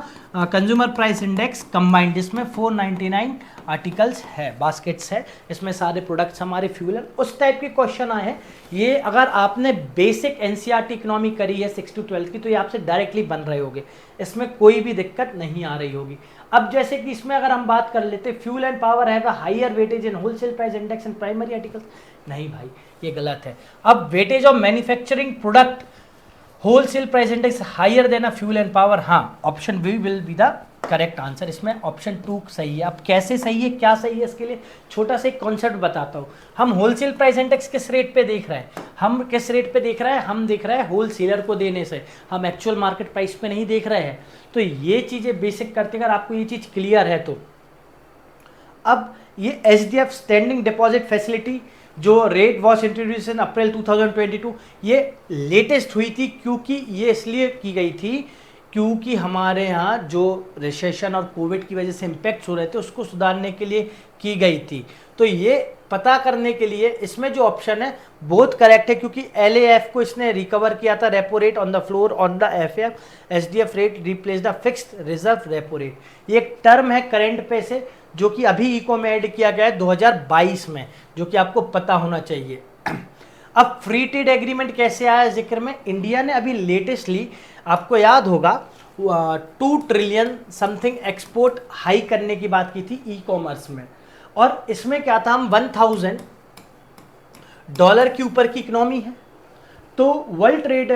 कंज्यूमर प्राइस इंडेक्स कंबाइंड, जिसमें 499 आर्टिकल्स है, बास्केट्स है, इसमें सारे प्रोडक्ट्स हमारे फ्यूल है, उस टाइप के क्वेश्चन आए हैं। ये अगर आपने बेसिक एनसीईआरटी इकोनॉमी करी है 6 to 12 की तो ये आपसे डायरेक्टली बन रहे होंगे, इसमें कोई भी दिक्कत नहीं आ रही होगी। अब जैसे कि इसमें अगर हम बात कर लेते fuel and power have a higher weightage in wholesale price index and primary articles, नहीं भाई ये गलत है। अब weightage of manufacturing product wholesale price index higher than fuel and power, हाँ option B will be the correct answer. इसमें option 2 सही है। अब कैसे सही है, क्या सही है, इसके लिए छोटा सा एक कॉन्सेप्ट बताता हूँ। हम होलसेल प्राइस इंडेक्स किस रेट पे देख रहे हैं, हम किस रेट पे देख रहे हैं, हम देख रहे हैं होलसेलर को देने से, हम एक्चुअल मार्केट प्राइस पे नहीं देख रहे हैं। तो ये चीज़ें बेसिक करते, अगर आपको ये चीज़ क्लियर है तो अब ये एचडीएफ स्टैंडिंग डिपॉजिट फैसिलिटी जो रेट वॉज इंट्रोड्यूस इन अप्रैल 2022, ये लेटेस्ट हुई थी, क्योंकि ये इसलिए की गई थी क्योंकि हमारे यहाँ जो रिसेशन और कोविड की वजह से इम्पैक्ट हो रहे थे उसको सुधारने के लिए की गई थी। तो ये पता करने के लिए इसमें जो ऑप्शन है बहुत करेक्ट है, क्योंकि एलएएफ को इसने रिकवर किया था, repo rate on the floor on the FF, HDF rate replace the fixed reserve repo rate. ये एक टर्म है करंट पे से जो कि अभी इको में ऐड किया गया है 2022 में, जो कि आपको पता होना चाहिए। अब फ्री ट्रेड एग्रीमेंट कैसे आया जिक्र में, इंडिया ने अभी लेटेस्टली, आपको याद होगा 2 ट्रिलियन समथिंग एक्सपोर्ट हाई करने की बात की थी ई कॉमर्स में, और इसमें क्या था, हम $1000 के ऊपर की इकोनॉमी है। तो वर्ल्ड ट्रेड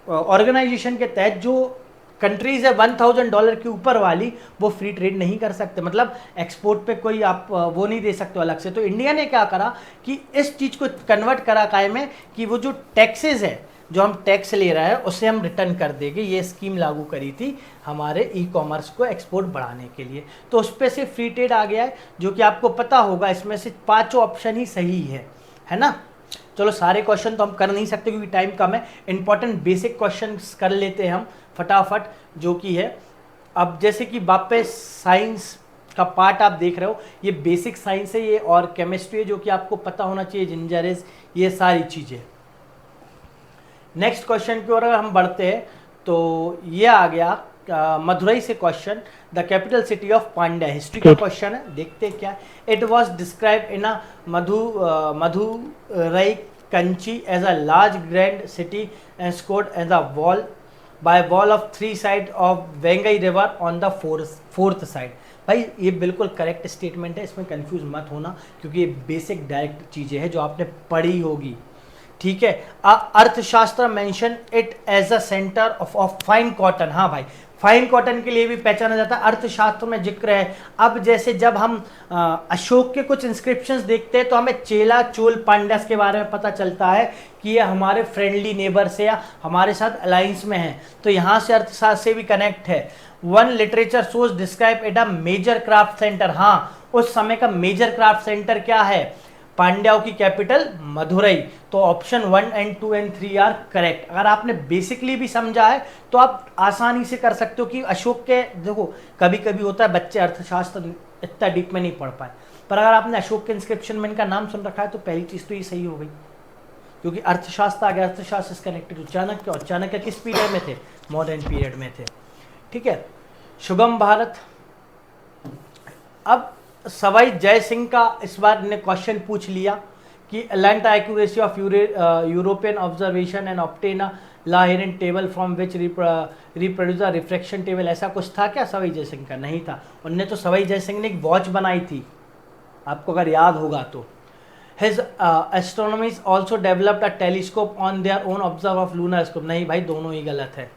ऑर्गेनाइजेशन के तहत जो कंट्रीज है $1000 के ऊपर वाली, वो फ्री ट्रेड नहीं कर सकते, मतलब एक्सपोर्ट पे कोई आप वो नहीं दे सकते अलग से। तो इंडिया ने क्या करा कि इस चीज़ को कन्वर्ट करा काय में कि वो जो टैक्सेस है, जो हम टैक्स ले रहे हैं उसे हम रिटर्न कर देंगे। ये स्कीम लागू करी थी हमारे ई कॉमर्स को एक्सपोर्ट बढ़ाने के लिए। तो उस पर से फ्री ट्रेड आ गया है, जो कि आपको पता होगा इसमें से 5 ऑप्शन ही सही है ना। चलो सारे क्वेश्चन तो हम कर नहीं सकते क्योंकि टाइम कम है, इंपॉर्टेंट बेसिक क्वेश्चन कर लेते हैं हम फटाफट, जो कि है अब जैसे कि वापस साइंस का पार्ट आप देख रहे हो, ये बेसिक साइंस है ये, और केमिस्ट्री है जो कि आपको पता होना चाहिए, जिंजरेस, ये सारी चीज़ें। नेक्स्ट क्वेश्चन की ओर अगर हम बढ़ते हैं तो ये आ गया मदुरई से question, the capital city of Pandya, history का क्वेश्चन है, देखते हैं क्या। It was describe in a Maduraikanchi as a large grand city and scored as a wall by wall of 3 side of Vengai river on the fourth side. भाई ये बिल्कुल correct statement है, इसमें कंफ्यूज मत होना क्योंकि ये बेसिक डायरेक्ट चीज़ें हैं जो आपने पढ़ी होगी, ठीक है। Arthashastra mention it as a centre of fine cotton, हाँ भाई फाइन कॉटन के लिए भी पहचाना जाता है, अर्थशास्त्र में जिक्र है। अब जैसे जब हम अशोक के कुछ इंस्क्रिप्शंस देखते हैं तो हमें चेला चोल पांड्यास के बारे में पता चलता है कि ये हमारे फ्रेंडली नेबर से या हमारे साथ अलायंस में है, तो यहाँ से अर्थशास्त्र से भी कनेक्ट है। One literature source describe it a major craft centre, हाँ उस समय का मेजर क्राफ्ट सेंटर क्या है, पांड्याओं की कैपिटल मदुरई। तो option 1 and 2 and 3 are correct. अगर आपने बेसिकली भी समझा है तो आप आसानी से कर सकते हो कि अशोक के, देखो कभी कभी होता है बच्चे अर्थशास्त्र इतना डीप में नहीं पढ़ पाए, पर अगर आपने अशोक के इंस्क्रिप्शन में इनका नाम सुन रखा है तो पहली चीज़ तो ये सही हो गई, क्योंकि अर्थशास्त्र आ गया, अर्थशास्त्र से कनेक्टेड। चाणक्य, और चाणक्य किस पीरियड में थे, मॉडर्न पीरियड में थे, ठीक है। शुभम भारत, अब सवाई जय सिंह का इस बार ने क्वेश्चन पूछ लिया कि land accuracy of european observation and obtain a La Hire table from which reproduce a reflection table, ऐसा कुछ था क्या सवाई जय सिंह का? नहीं था। उनने तो सवाई जय सिंह ने एक वॉच बनाई थी, आपको अगर याद होगा तो। His astronomies also developed a telescope on their own observe of lunar scope, नहीं भाई दोनों ही गलत है।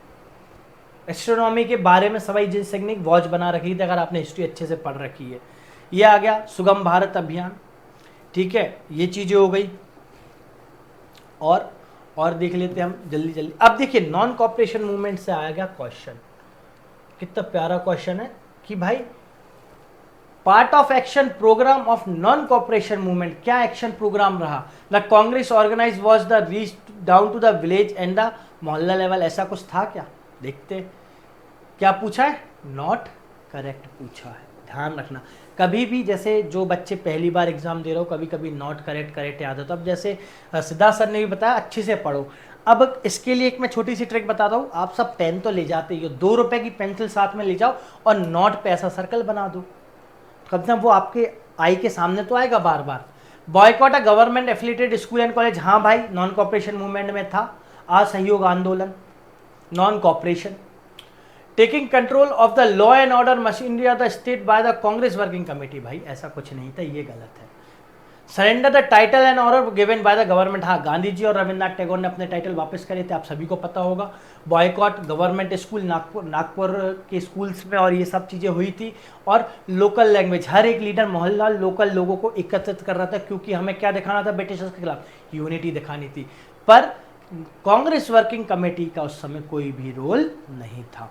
एस्ट्रोनॉमी के बारे में सवाई जय सिंह ने एक वॉच बना रखी थी, अगर आपने हिस्ट्री अच्छे से पढ़ रखी है। ये आ गया सुगम भारत अभियान, ठीक है, ये चीजें हो गई। और देख लेते हैं हम जल्दी जल्दी। अब देखिए नॉन कॉपरेशन मूवमेंट से आया गया क्वेश्चन, कितना प्यारा क्वेश्चन है कि भाई part of action programme of non cooperation movement, क्या एक्शन प्रोग्राम रहा? The Congress organise was the reach down to the village and the mohalla level, ऐसा कुछ था क्या? देखते क्या पूछा है, नॉट करेक्ट पूछा है, ध्यान रखना। कभी भी जैसे जो बच्चे पहली बार एग्जाम दे रहे हो कभी कभी नॉट करेक्ट याद होता है। अब जैसे सिद्धार्थ सर ने भी बताया अच्छे से पढ़ो। अब इसके लिए एक मैं छोटी सी ट्रिक बताता हूँ, आप सब पेन तो ले जाते ही हो, 2 रुपए की पेंसिल साथ में ले जाओ और नॉट पे ऐसा सर्कल बना दो, कम से कम वो आपके आई के सामने तो आएगा बार बार। Boycott a government affiliated school and college, हाँ भाई नॉन कॉपरेशन मूवमेंट में था। असहयोग आंदोलन, non cooperation. Taking control of the law and order machinery of the state by the Congress working committee, भाई ऐसा कुछ नहीं था, ये गलत है। Surrender the title and order given by the government, हाँ गांधी जी और रविन्द्रनाथ टैगोर ने अपने टाइटल वापस करे थे, आप सभी को पता होगा। बॉयकॉट गवर्नमेंट स्कूल, नागपुर के स्कूल्स में और ये सब चीज़ें हुई थी। और लोकल लैंग्वेज, हर एक लीडर मोहल्ला लोकल लोगों को एकत्रित कर रहा था, क्योंकि हमें क्या दिखाना था ब्रिटिशर्स के खिलाफ, यूनिटी दिखानी थी। पर कांग्रेस वर्किंग कमेटी का उस समय कोई भी रोल नहीं था।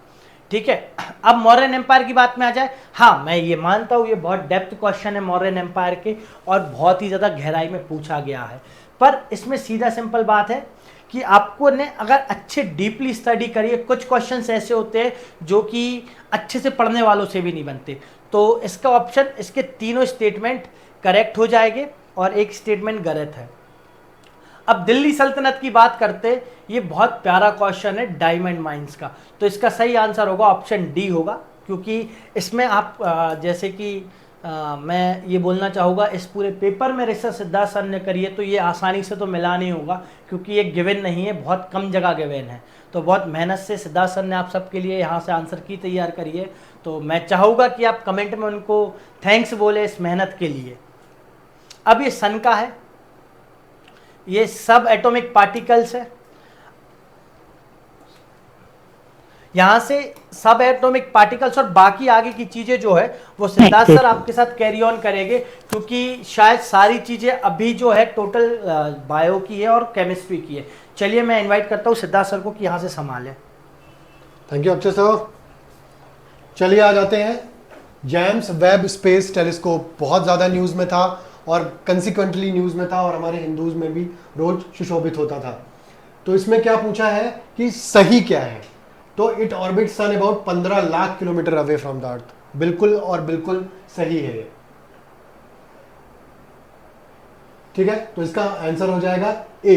ठीक है, अब मौर्यन एम्पायर की बात में आ जाए, हाँ मैं ये मानता हूँ ये बहुत डेप्थ क्वेश्चन है मौर्यन एम्पायर के, और बहुत ही ज़्यादा गहराई में पूछा गया है। पर इसमें सीधा सिंपल बात है कि आपको ने अगर अच्छे डीपली स्टडी करिए, कुछ क्वेश्चंस ऐसे होते हैं जो कि अच्छे से पढ़ने वालों से भी नहीं बनते, तो इसका ऑप्शन, इसके तीनों स्टेटमेंट करेक्ट हो जाएंगे और एक स्टेटमेंट गलत है। अब दिल्ली सल्तनत की बात करते, ये बहुत प्यारा क्वेश्चन है डायमंड माइंस का, तो इसका सही आंसर होगा ऑप्शन डी होगा, क्योंकि इसमें आप जैसे कि मैं ये बोलना चाहूँगा, इस पूरे पेपर में रिसर्च सिद्धार्थ सर ने करी है, तो ये आसानी से तो मिला नहीं होगा, क्योंकि ये गिवन नहीं है, बहुत कम जगह गिवन है। तो बहुत मेहनत से सिद्धार्थ सर ने आप सबके लिए यहाँ से आंसर की तैयार करी है, तो मैं चाहूँगा कि आप कमेंट में उनको थैंक्स बोले इस मेहनत के लिए। अब ये सन का है, ये सब एटॉमिक पार्टिकल्स है, यहां से सब एटॉमिक पार्टिकल्स और बाकी आगे की चीजें जो है वो सिद्धार्थ सर आपके साथ कैरी ऑन करेंगे, क्योंकि शायद सारी चीजें अभी जो है टोटल बायो की है और केमिस्ट्री की है। चलिए मैं इनवाइट करता हूं सिद्धार्थ सर को कि यहां से संभालें। Thank you Akshay sir. चलिए आ जाते हैं, जेम्स वेब स्पेस टेलीस्कोप बहुत ज़्यादा न्यूज़ में था और कंसिक्वेंटली न्यूज़ में था, और हमारे हिंदूज में भी रोज सुशोभित होता था। तो इसमें क्या पूछा है कि सही क्या है, तो it orbit sun about 15 lakh kilometre away from the earth. बिल्कुल और बिल्कुल सही है। ठीक है, तो इसका आंसर हो जाएगा A.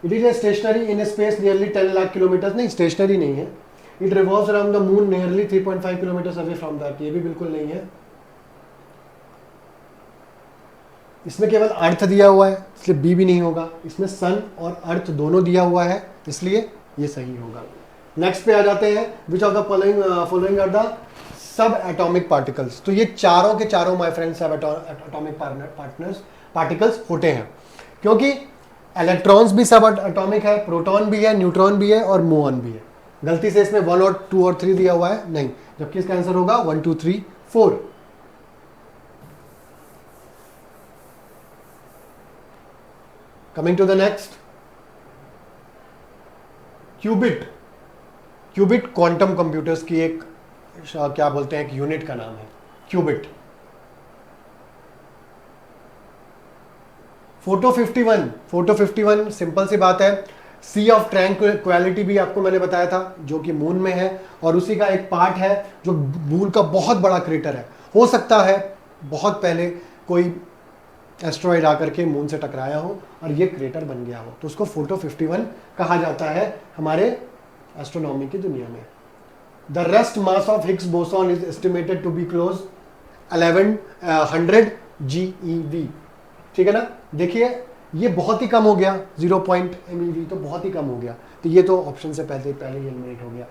It is a stationary in space nearly 10 lakh kilometre, नहीं स्टेशनरी नहीं है। It revolves around the moon nearly 3.5 kilometre away from the earth, ये भी बिल्कुल नहीं है। इसमें केवल अर्थ दिया हुआ है, इसलिए बी भी नहीं होगा। इसमें सन और अर्थ दोनों दिया हुआ है, इसलिए ये सही होगा। नेक्स्ट पे आ जाते हैं, which of the following are the subatomic particles. तो ये चारों के चारों my friends subatomic particles होते हैं, क्योंकि इलेक्ट्रॉन्स भी सब एटॉमिक है, प्रोटॉन भी है, न्यूट्रॉन भी है और मुऑन भी है। गलती से इसमें 1 और 2 और 3 दिया हुआ है, नहीं, जबकि इसका आंसर होगा 1 2 3 4। Coming to the next, qubit. Qubit quantum computers की एक क्या बोलते हैं, एक यूनिट का नाम है क्यूबिट। फोटो 51 सिंपल सी बात है, सी ऑफ ट्रैंक्विलिटी भी आपको मैंने बताया था, जो कि मून में है, और उसी का एक पार्ट है जो मून का बहुत बड़ा क्रेटर है। हो सकता है बहुत पहले कोई एस्ट्रॉइड आकर के मून से टकराया हो और ये क्रेटर बन गया हो, तो उसको फोटो 51 कहा जाता है हमारे एस्ट्रोनॉमी की दुनिया में। The rest mass of Higgs boson is estimated to be close 1100 GeV। ठीक है ना, देखिए ये बहुत ही कम हो गया, 0. MeV, तो बहुत ही कम हो गया, तो ये तो ऑप्शन से पहले ही एलिमिनेट हो गया।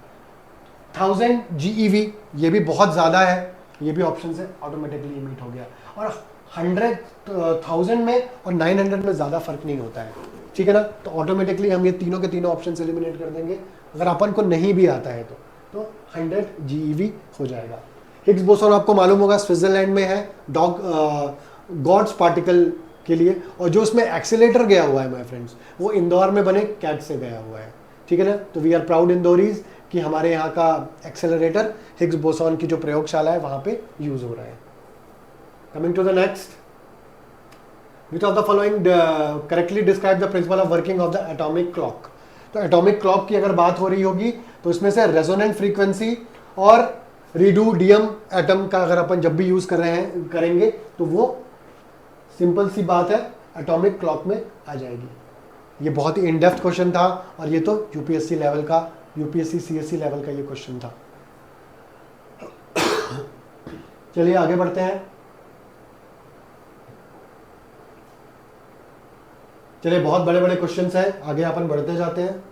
1000 GeV, ये भी बहुत ज़्यादा है, ये भी ऑप्शन से ऑटोमेटिकली एलिमिनेट हो गया। और 1000 में और 900 में ज़्यादा फर्क नहीं होता है, ठीक है ना, तो ऑटोमेटिकली हम ये तीनों के तीनों ऑप्शन से एलिमिनेट कर देंगे। अगर अपन को नहीं भी आता है तो 100 GeV हो जाएगा। हिग्स बोसॉन आपको मालूम होगा स्विट्जरलैंड में है, गॉड्स पार्टिकल के लिए, और जो उसमें एक्सीलेटर गया हुआ है माय फ्रेंड्स, वो इंदौर में बने कैट से गया हुआ है। ठीक है ना, तो वी आर प्राउड इंदौरीज कि हमारे यहाँ का एक्सेलरेटर हिग्स बोसॉन की जो प्रयोगशाला है वहाँ पे यूज हो रहा है। Coming to the next, which of the following correctly describe the principle of working of the atomic clock. तो एटॉमिक क्लॉक की अगर बात हो रही होगी तो इसमें से रेजोनेंट फ्रीक्वेंसी और रिडूडियम एटम का अगर अपन जब भी यूज करेंगे तो वो सिंपल सी बात है एटॉमिक क्लॉक में आ जाएगी। ये बहुत ही इन डेप्थ क्वेश्चन था, और ये तो यूपीएससी लेवल का, यूपीएससी सीएससी लेवल का ये क्वेश्चन था। चलिए आगे बढ़ते हैं। चलिए बहुत बड़े बड़े क्वेश्चंस हैं, आगे अपन बढ़ते जाते हैं।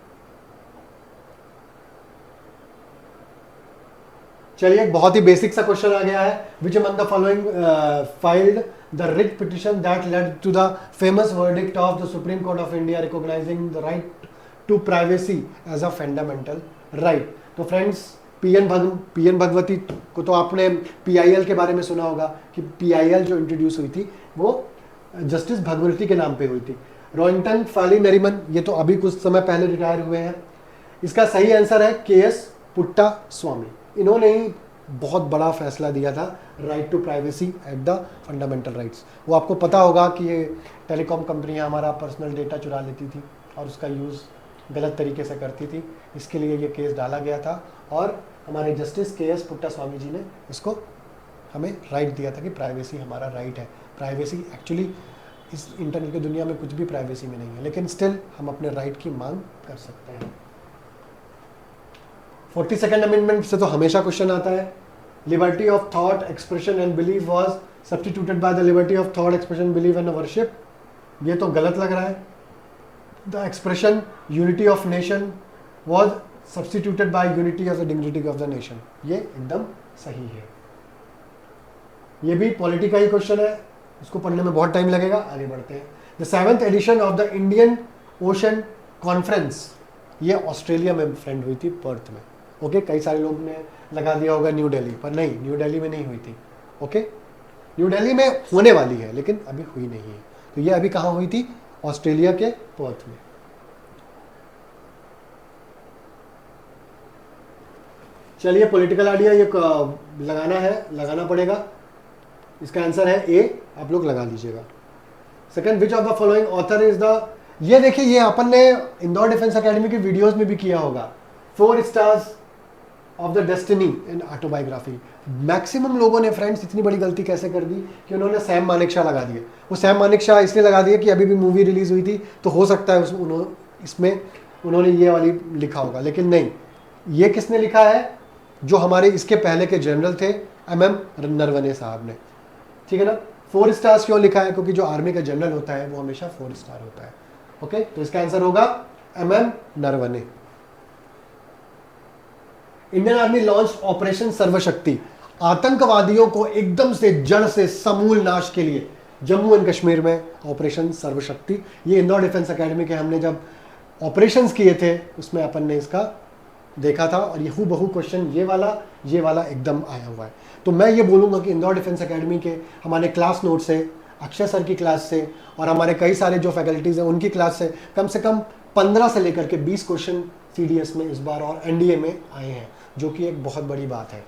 चलिए एक बहुत ही बेसिक सा क्वेश्चन आ गया है। Which among the following filed the writ petition that led to the famous verdict of the supreme court of India recognising the right to privacy as a fundamental right. तो friends PN Bhagwati को तो आपने PIL के बारे में सुना होगा कि पीआईएल जो इंट्रोड्यूस हुई थी वो जस्टिस भगवती के नाम पे हुई थी। रोहिंटन फाली नरीमन ये तो अभी कुछ समय पहले रिटायर हुए हैं। इसका सही आंसर है केएस पुट्टा स्वामी। इन्होंने ही बहुत बड़ा फैसला दिया था right to privacy at the fundamental rights. वो आपको पता होगा कि ये टेलीकॉम कंपनियां हमारा पर्सनल डेटा चुरा लेती थी और उसका यूज़ गलत तरीके से करती थी, इसके लिए ये केस डाला गया था और हमारे जस्टिस केएस पुट्टा स्वामी जी ने इसको हमें राइट दिया था कि प्राइवेसी हमारा राइट है। प्राइवेसी एक्चुअली इस इंटरनेट की दुनिया में कुछ भी प्राइवेसी में नहीं है, लेकिन स्टिल हम अपने राइट की मांग कर सकते हैं। 42nd अमेंडमेंट से तो हमेशा क्वेश्चन आता है। Liberty of thought expression and belief was substituted by the liberty of thought expression belief and worship. ये तो गलत लग रहा है। The expression unity of nation was substituted by unity of the dignity of the nation. ये एकदम सही है। ये भी पॉलिटी का ही क्वेश्चन है, इसको पढ़ने में बहुत टाइम लगेगा, आगे बढ़ते हैं। The 7th edition of the Indian ocean conference, ये ऑस्ट्रेलिया में फ्रेंड हुई थी, पर्थ में। ओके कई सारे लोग ने लगा दिया होगा न्यू दिल्ली, पर नहीं, न्यू दिल्ली में नहीं हुई थी। ओके न्यू दिल्ली में होने वाली है लेकिन अभी हुई नहीं है। तो ये अभी कहाँ हुई थी? ऑस्ट्रेलिया के पर्थ में। चलिए पॉलिटिकल आइडिया ये लगाना पड़ेगा। इसका आंसर है ए, आप लोग लगा लीजिएगा। Second, which of the following author is the, ये देखिए ये अपन ने इंदौर डिफेंस एकेडमी की वीडियोस में भी किया होगा। 4 stars of the destiny in autobiography. Maximum लोगों ने फ्रेंड्स इतनी बड़ी गलती कैसे कर दी कि उन्होंने सैम मानेकशॉ लगा दिए। वो सैम मानेकशॉ इसलिए लगा दिए कि अभी भी मूवी रिलीज हुई थी तो हो सकता है इसमें उन्होंने ये वाली लिखा होगा, लेकिन नहीं, ये किसने लिखा है? जो हमारे इसके पहले के जनरल थे MM नरवणे साहब ने। ठीक है ना। 4 स्टार्स क्यों लिखा है? क्योंकि जो आर्मी का जनरल होता है वो हमेशा 4 स्टार होता है। ओके तो इसका आंसर होगा MM Naravane. Indian army launch operation Sarvashakti, आतंकवादियों को एकदम से जड़ से समूल नाश के लिए जम्मू एंड कश्मीर में ऑपरेशन सर्वशक्ति। ये इंदौर डिफेंस एकेडमी के हमने जब ऑपरेशंस किए थे उसमें अपन ने इसका देखा था और ये हूबहू क्वेश्चन ये वाला एकदम आया हुआ है। तो मैं ये बोलूँगा कि इंदौर डिफेंस एकेडमी के हमारे क्लास नोट से, अक्षय सर की क्लास से और हमारे कई सारे जो फैकल्टीज़ हैं उनकी क्लास से कम 15 से लेकर के 20 क्वेश्चन CDS में इस बार और NDA में आए हैं, जो कि एक बहुत बड़ी बात है।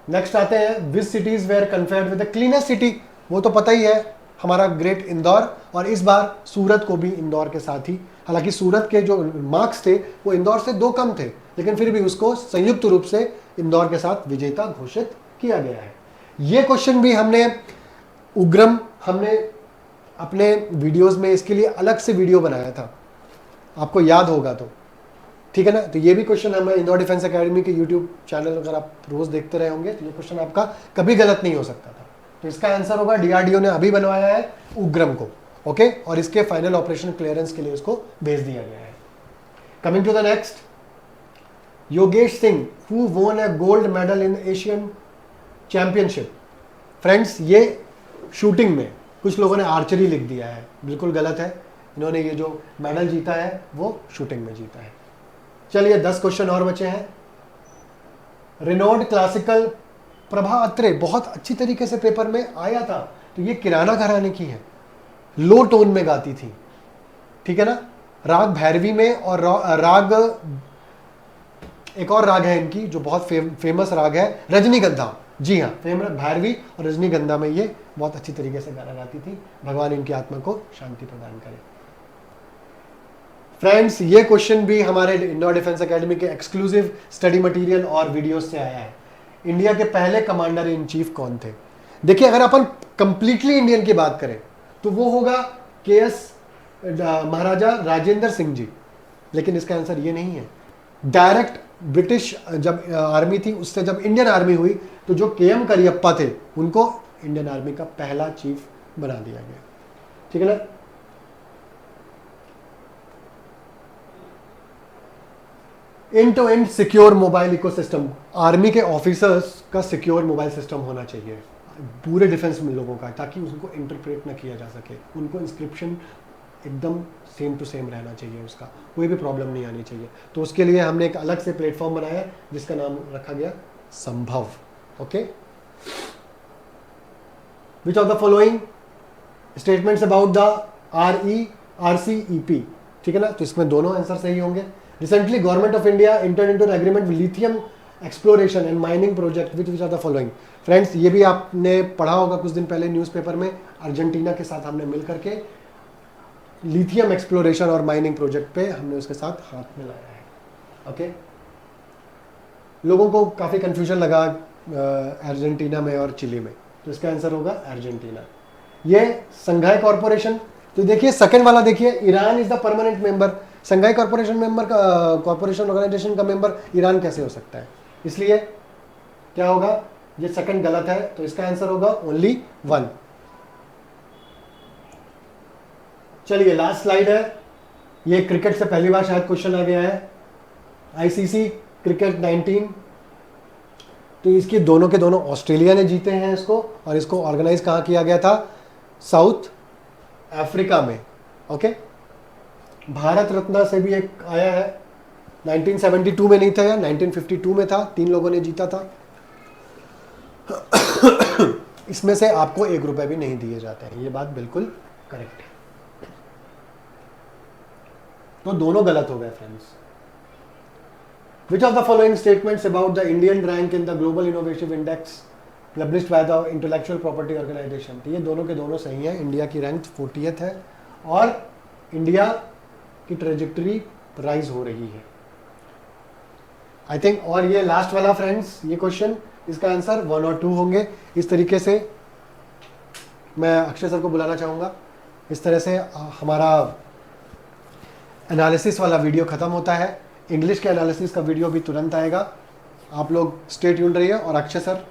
नेक्स्ट आते हैं, which cities were conferred with the cleanest city. वो तो पता ही है हमारा ग्रेट इंदौर, और इस बार सूरत को भी इंदौर के साथ ही, हालांकि सूरत के जो मार्क्स थे वो इंदौर से 2 कम थे, लेकिन फिर भी उसको संयुक्त रूप से इंदौर के साथ विजेता घोषित किया गया है। ये क्वेश्चन भी हमने अपने वीडियोस में इसके लिए अलग से वीडियो बनाया था, आपको याद होगा तो, ठीक है ना। तो ये भी क्वेश्चन हमें इंदौर डिफेंस एकेडमी के यूट्यूब चैनल अगर आप रोज देखते रहे होंगे तो ये क्वेश्चन आपका कभी गलत नहीं हो सकता था। तो इसका आंसर होगा DRDO ने अभी बनवाया है उग्रम को। ओके और इसके फाइनल ऑपरेशन क्लियरेंस के लिए इसको भेज दिया गया है। Coming to the next, Yogesh Singh who won a gold medal in Asian championship. Friends ये शूटिंग में, कुछ लोगों ने आर्चरी लिख दिया है, बिल्कुल गलत है। इन्होंने ये जो मेडल जीता है वो शूटिंग में जीता है। चलिए 10 क्वेश्चन और बचे हैं। रिनोड क्लासिकल प्रभा अत्रे, बहुत अच्छी तरीके से पेपर में आया था। तो ये किराना घराने की है, लो टोन में गाती थी, ठीक है ना। राग भैरवी में और राग, एक और राग है इनकी जो बहुत फेमस राग है, रजनीगंधा। जी हाँ, फेमस भैरवी और रजनीगंधा में ये बहुत अच्छी तरीके से गाना गाती थी। भगवान इनकी आत्मा को शांति प्रदान करे। फ्रेंड्स ये क्वेश्चन भी हमारे इंदौर डिफेंस एकेडमी के एक्सक्लूसिव स्टडी मटेरियल और वीडियोस से आया है। इंडिया के पहले कमांडर इन चीफ कौन थे? देखिए अगर अपन कंप्लीटली इंडियन की बात करें तो वो होगा KS महाराजा राजेंद्र सिंह जी, लेकिन इसका आंसर ये नहीं है। डायरेक्ट ब्रिटिश जब आर्मी थी उससे जब इंडियन आर्मी हुई तो जो KM करियप्पा थे उनको इंडियन आर्मी का पहला चीफ बना दिया गया, ठीक है ना। End to end secure mobile ecosystem, army के ऑफिसर्स का सिक्योर मोबाइल सिस्टम होना चाहिए पूरे डिफेंस में लोगों का, ताकि उनको इंटरप्रेट ना किया जा सके, उनको इंस्क्रिप्शन एकदम सेम टू सेम रहना चाहिए, उसका कोई भी प्रॉब्लम नहीं आनी चाहिए। तो उसके लिए हमने एक अलग से प्लेटफॉर्म बनाया है जिसका नाम रखा गया संभव। Okay, which of the following statements about the RCEP, ठीक है ना, तो इसमें दोनों आंसर सही होंगे। Recently government of India entered into an agreement with lithium exploration and mining project which are the following. Friends, ये भी आपने पढ़ा होगा कुछ दिन पहले न्यूज़पेपर में, अर्जेंटीना के साथ हमने मिल करके लिथियम एक्सप्लोरेशन और माइनिंग प्रोजेक्ट पे हमने उसके साथ हाथ मिलाया है। ओके, लोगों को काफ़ी कंफ्यूजन लगा अर्जेंटीना में और चिली में, तो इसका आंसर होगा अर्जेंटीना। ये संघाई कॉरपोरेशन, तो देखिए सेकंड वाला देखिए, Iran is the permanent member, Shanghai corporation member का कॉरपोरेशन ऑर्गेनाइजेशन का मेंबर ईरान कैसे हो सकता है, इसलिए क्या होगा, ये सेकंड गलत है, तो इसका आंसर होगा ओनली 1। चलिए लास्ट स्लाइड है, ये क्रिकेट से पहली बार शायद क्वेश्चन आ गया है, ICC क्रिकेट 19, तो इसकी दोनों के दोनों ऑस्ट्रेलिया ने जीते हैं इसको, और इसको ऑर्गेनाइज कहाँ किया गया था, साउथ अफ्रीका में। ओके, भारत रत्न से भी एक आया है, 1972 में नहीं था या 1952 में था, 3 लोगों ने जीता था। इसमें से आपको 1 रुपए भी नहीं दिए जाते हैं, ये बात बिल्कुल करेक्ट है। तो दोनों गलत हो गए friends. Which of the following statements about the Indian rank in the Global Innovation Index published by the Intellectual Property Organization? तो ये दोनों के दोनों सही हैं, इंडिया की रैंक 40th है और इंडिया की ट्रेजेक्टरी राइज हो रही है, आई थिंक। और ये लास्ट वाला फ्रेंड्स, ये क्वेश्चन, इसका आंसर 1 और 2 होंगे। इस तरीके से मैं अक्षय सर को बुलाना चाहूँगा। इस तरह से हमारा एनालिसिस वाला वीडियो ख़त्म होता है। इंग्लिश के एनालिसिस का वीडियो भी तुरंत आएगा, आप लोग स्टे ट्यून्ड रहिए। और Akshay sir,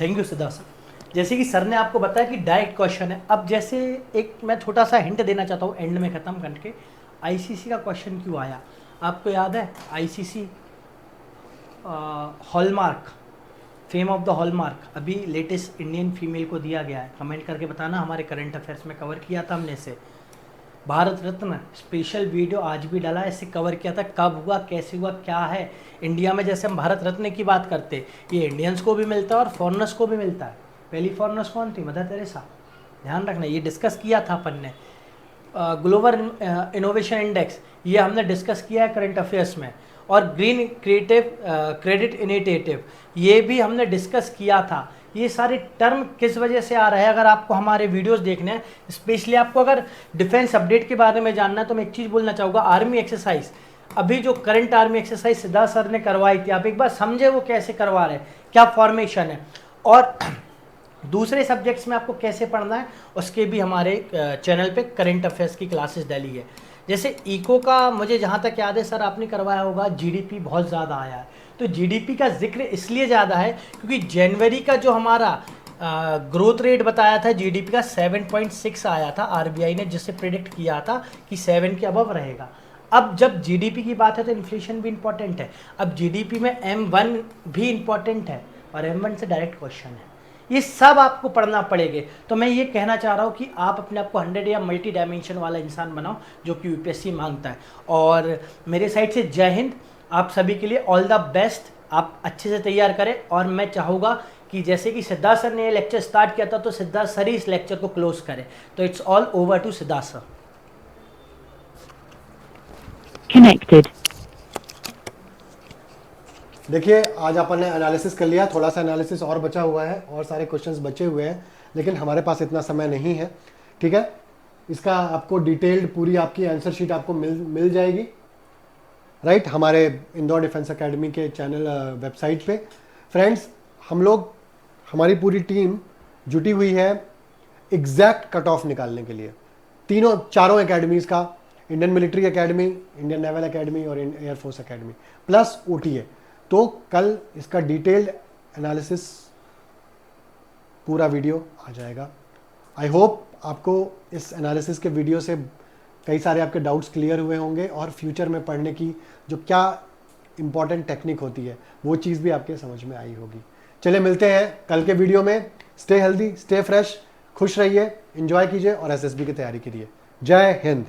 thank you Siddharth sir. जैसे कि सर ने आपको बताया कि डायरेक्ट क्वेश्चन है, अब जैसे एक मैं छोटा सा हिंट देना चाहता हूँ एंड में ख़त्म करके, ICC का क्वेश्चन क्यों आया, आपको याद है ICC hallmark, fame of the hallmark अभी लेटेस्ट इंडियन फीमेल को दिया गया है, कमेंट करके बताना, हमारे करंट अफेयर्स में कवर किया था हमने इसे। भारत रत्न स्पेशल वीडियो आज भी डाला है, इसे कवर किया था, कब हुआ, कैसे हुआ, क्या है। इंडिया में जैसे हम भारत रत्न की बात करते, ये इंडियंस को भी मिलता है और फॉरेनर्स को भी मिलता है। पहली फॉरेनर्स कौन थी, मदर टेरेसा, ध्यान रखना, ये डिस्कस किया था अपन ने। ग्लोबल इनोवेशन इंडेक्स, ये हमने डिस्कस किया है करंट अफेयर्स में। और ग्रीन क्रेडिट इनिशिएटिव, ये भी हमने डिस्कस किया था। ये सारे टर्म किस वजह से आ रहा है, अगर आपको हमारे वीडियोस देखने हैं, स्पेशली आपको अगर डिफेंस अपडेट के बारे में जानना है, तो मैं एक चीज़ बोलना चाहूँगा, आर्मी एक्सरसाइज, अभी जो current army exercise Siddharth sir ने करवाई थी, आप एक बार समझे वो कैसे करवा रहे हैं, क्या फॉर्मेशन है, और दूसरे सब्जेक्ट्स में आपको कैसे पढ़ना है, उसके भी हमारे चैनल पे करंट अफेयर्स की क्लासेस डाली है। जैसे इको का मुझे जहाँ तक याद है सर आपने करवाया होगा, GDP बहुत ज़्यादा आया है, तो GDP का जिक्र इसलिए ज़्यादा है क्योंकि जनवरी का जो हमारा ग्रोथ रेट बताया था GDP का 7.6 आया था RBI ने, जिससे प्रिडिक्ट किया था कि 7 के अबव रहेगा। अब जब GDP की बात है तो इन्फ्लेशन भी इंपॉर्टेंट है, अब GDP में M1 भी इंपॉर्टेंट है और M1 से डायरेक्ट क्वेश्चन है, ये सब आपको पढ़ना पड़ेगा। तो मैं ये कहना चाह रहा हूँ कि आप अपने आप को 100 या मल्टी डायमेंशन वाला इंसान बनाओ, जो कि UPSC मांगता है। और मेरे साइड से जय हिंद, आप सभी के लिए ऑल द बेस्ट, आप अच्छे से तैयार करें। और मैं चाहूँगा कि जैसे कि सिद्धार्थ सर ने ये लेक्चर स्टार्ट किया था, तो सिद्धार्थ सर ही इस लेक्चर को क्लोज करें। तो it's all over to Siddharth sir. Connected. देखिए आज अपन ने एनालिसिस कर लिया, थोड़ा सा एनालिसिस और बचा हुआ है और सारे क्वेश्चंस बचे हुए हैं, लेकिन हमारे पास इतना समय नहीं है, ठीक है। इसका आपको डिटेल्ड पूरी आपकी आंसर शीट आपको मिल जाएगी, राइट, हमारे इंदौर डिफेंस एकेडमी के चैनल वेबसाइट पे। फ्रेंड्स, हम लोग, हमारी पूरी टीम जुटी हुई है एग्जैक्ट कट ऑफ निकालने के लिए, चारों एकेडमीज़ का Indian military academy, Indian naval academy और एयरफोर्स एकेडमी प्लस OTA। तो कल इसका डिटेल्ड एनालिसिस पूरा वीडियो आ जाएगा। आई होप आपको इस एनालिसिस के वीडियो से कई सारे आपके डाउट्स क्लियर हुए होंगे और फ्यूचर में पढ़ने की जो क्या इंपॉर्टेंट टेक्निक होती है वो चीज़ भी आपके समझ में आई होगी। चलिए मिलते हैं कल के वीडियो में। स्टे हेल्दी, स्टे फ्रेश, खुश रहिए, एंजॉय कीजिए और SSB की तैयारी कीजिए। जय हिंद।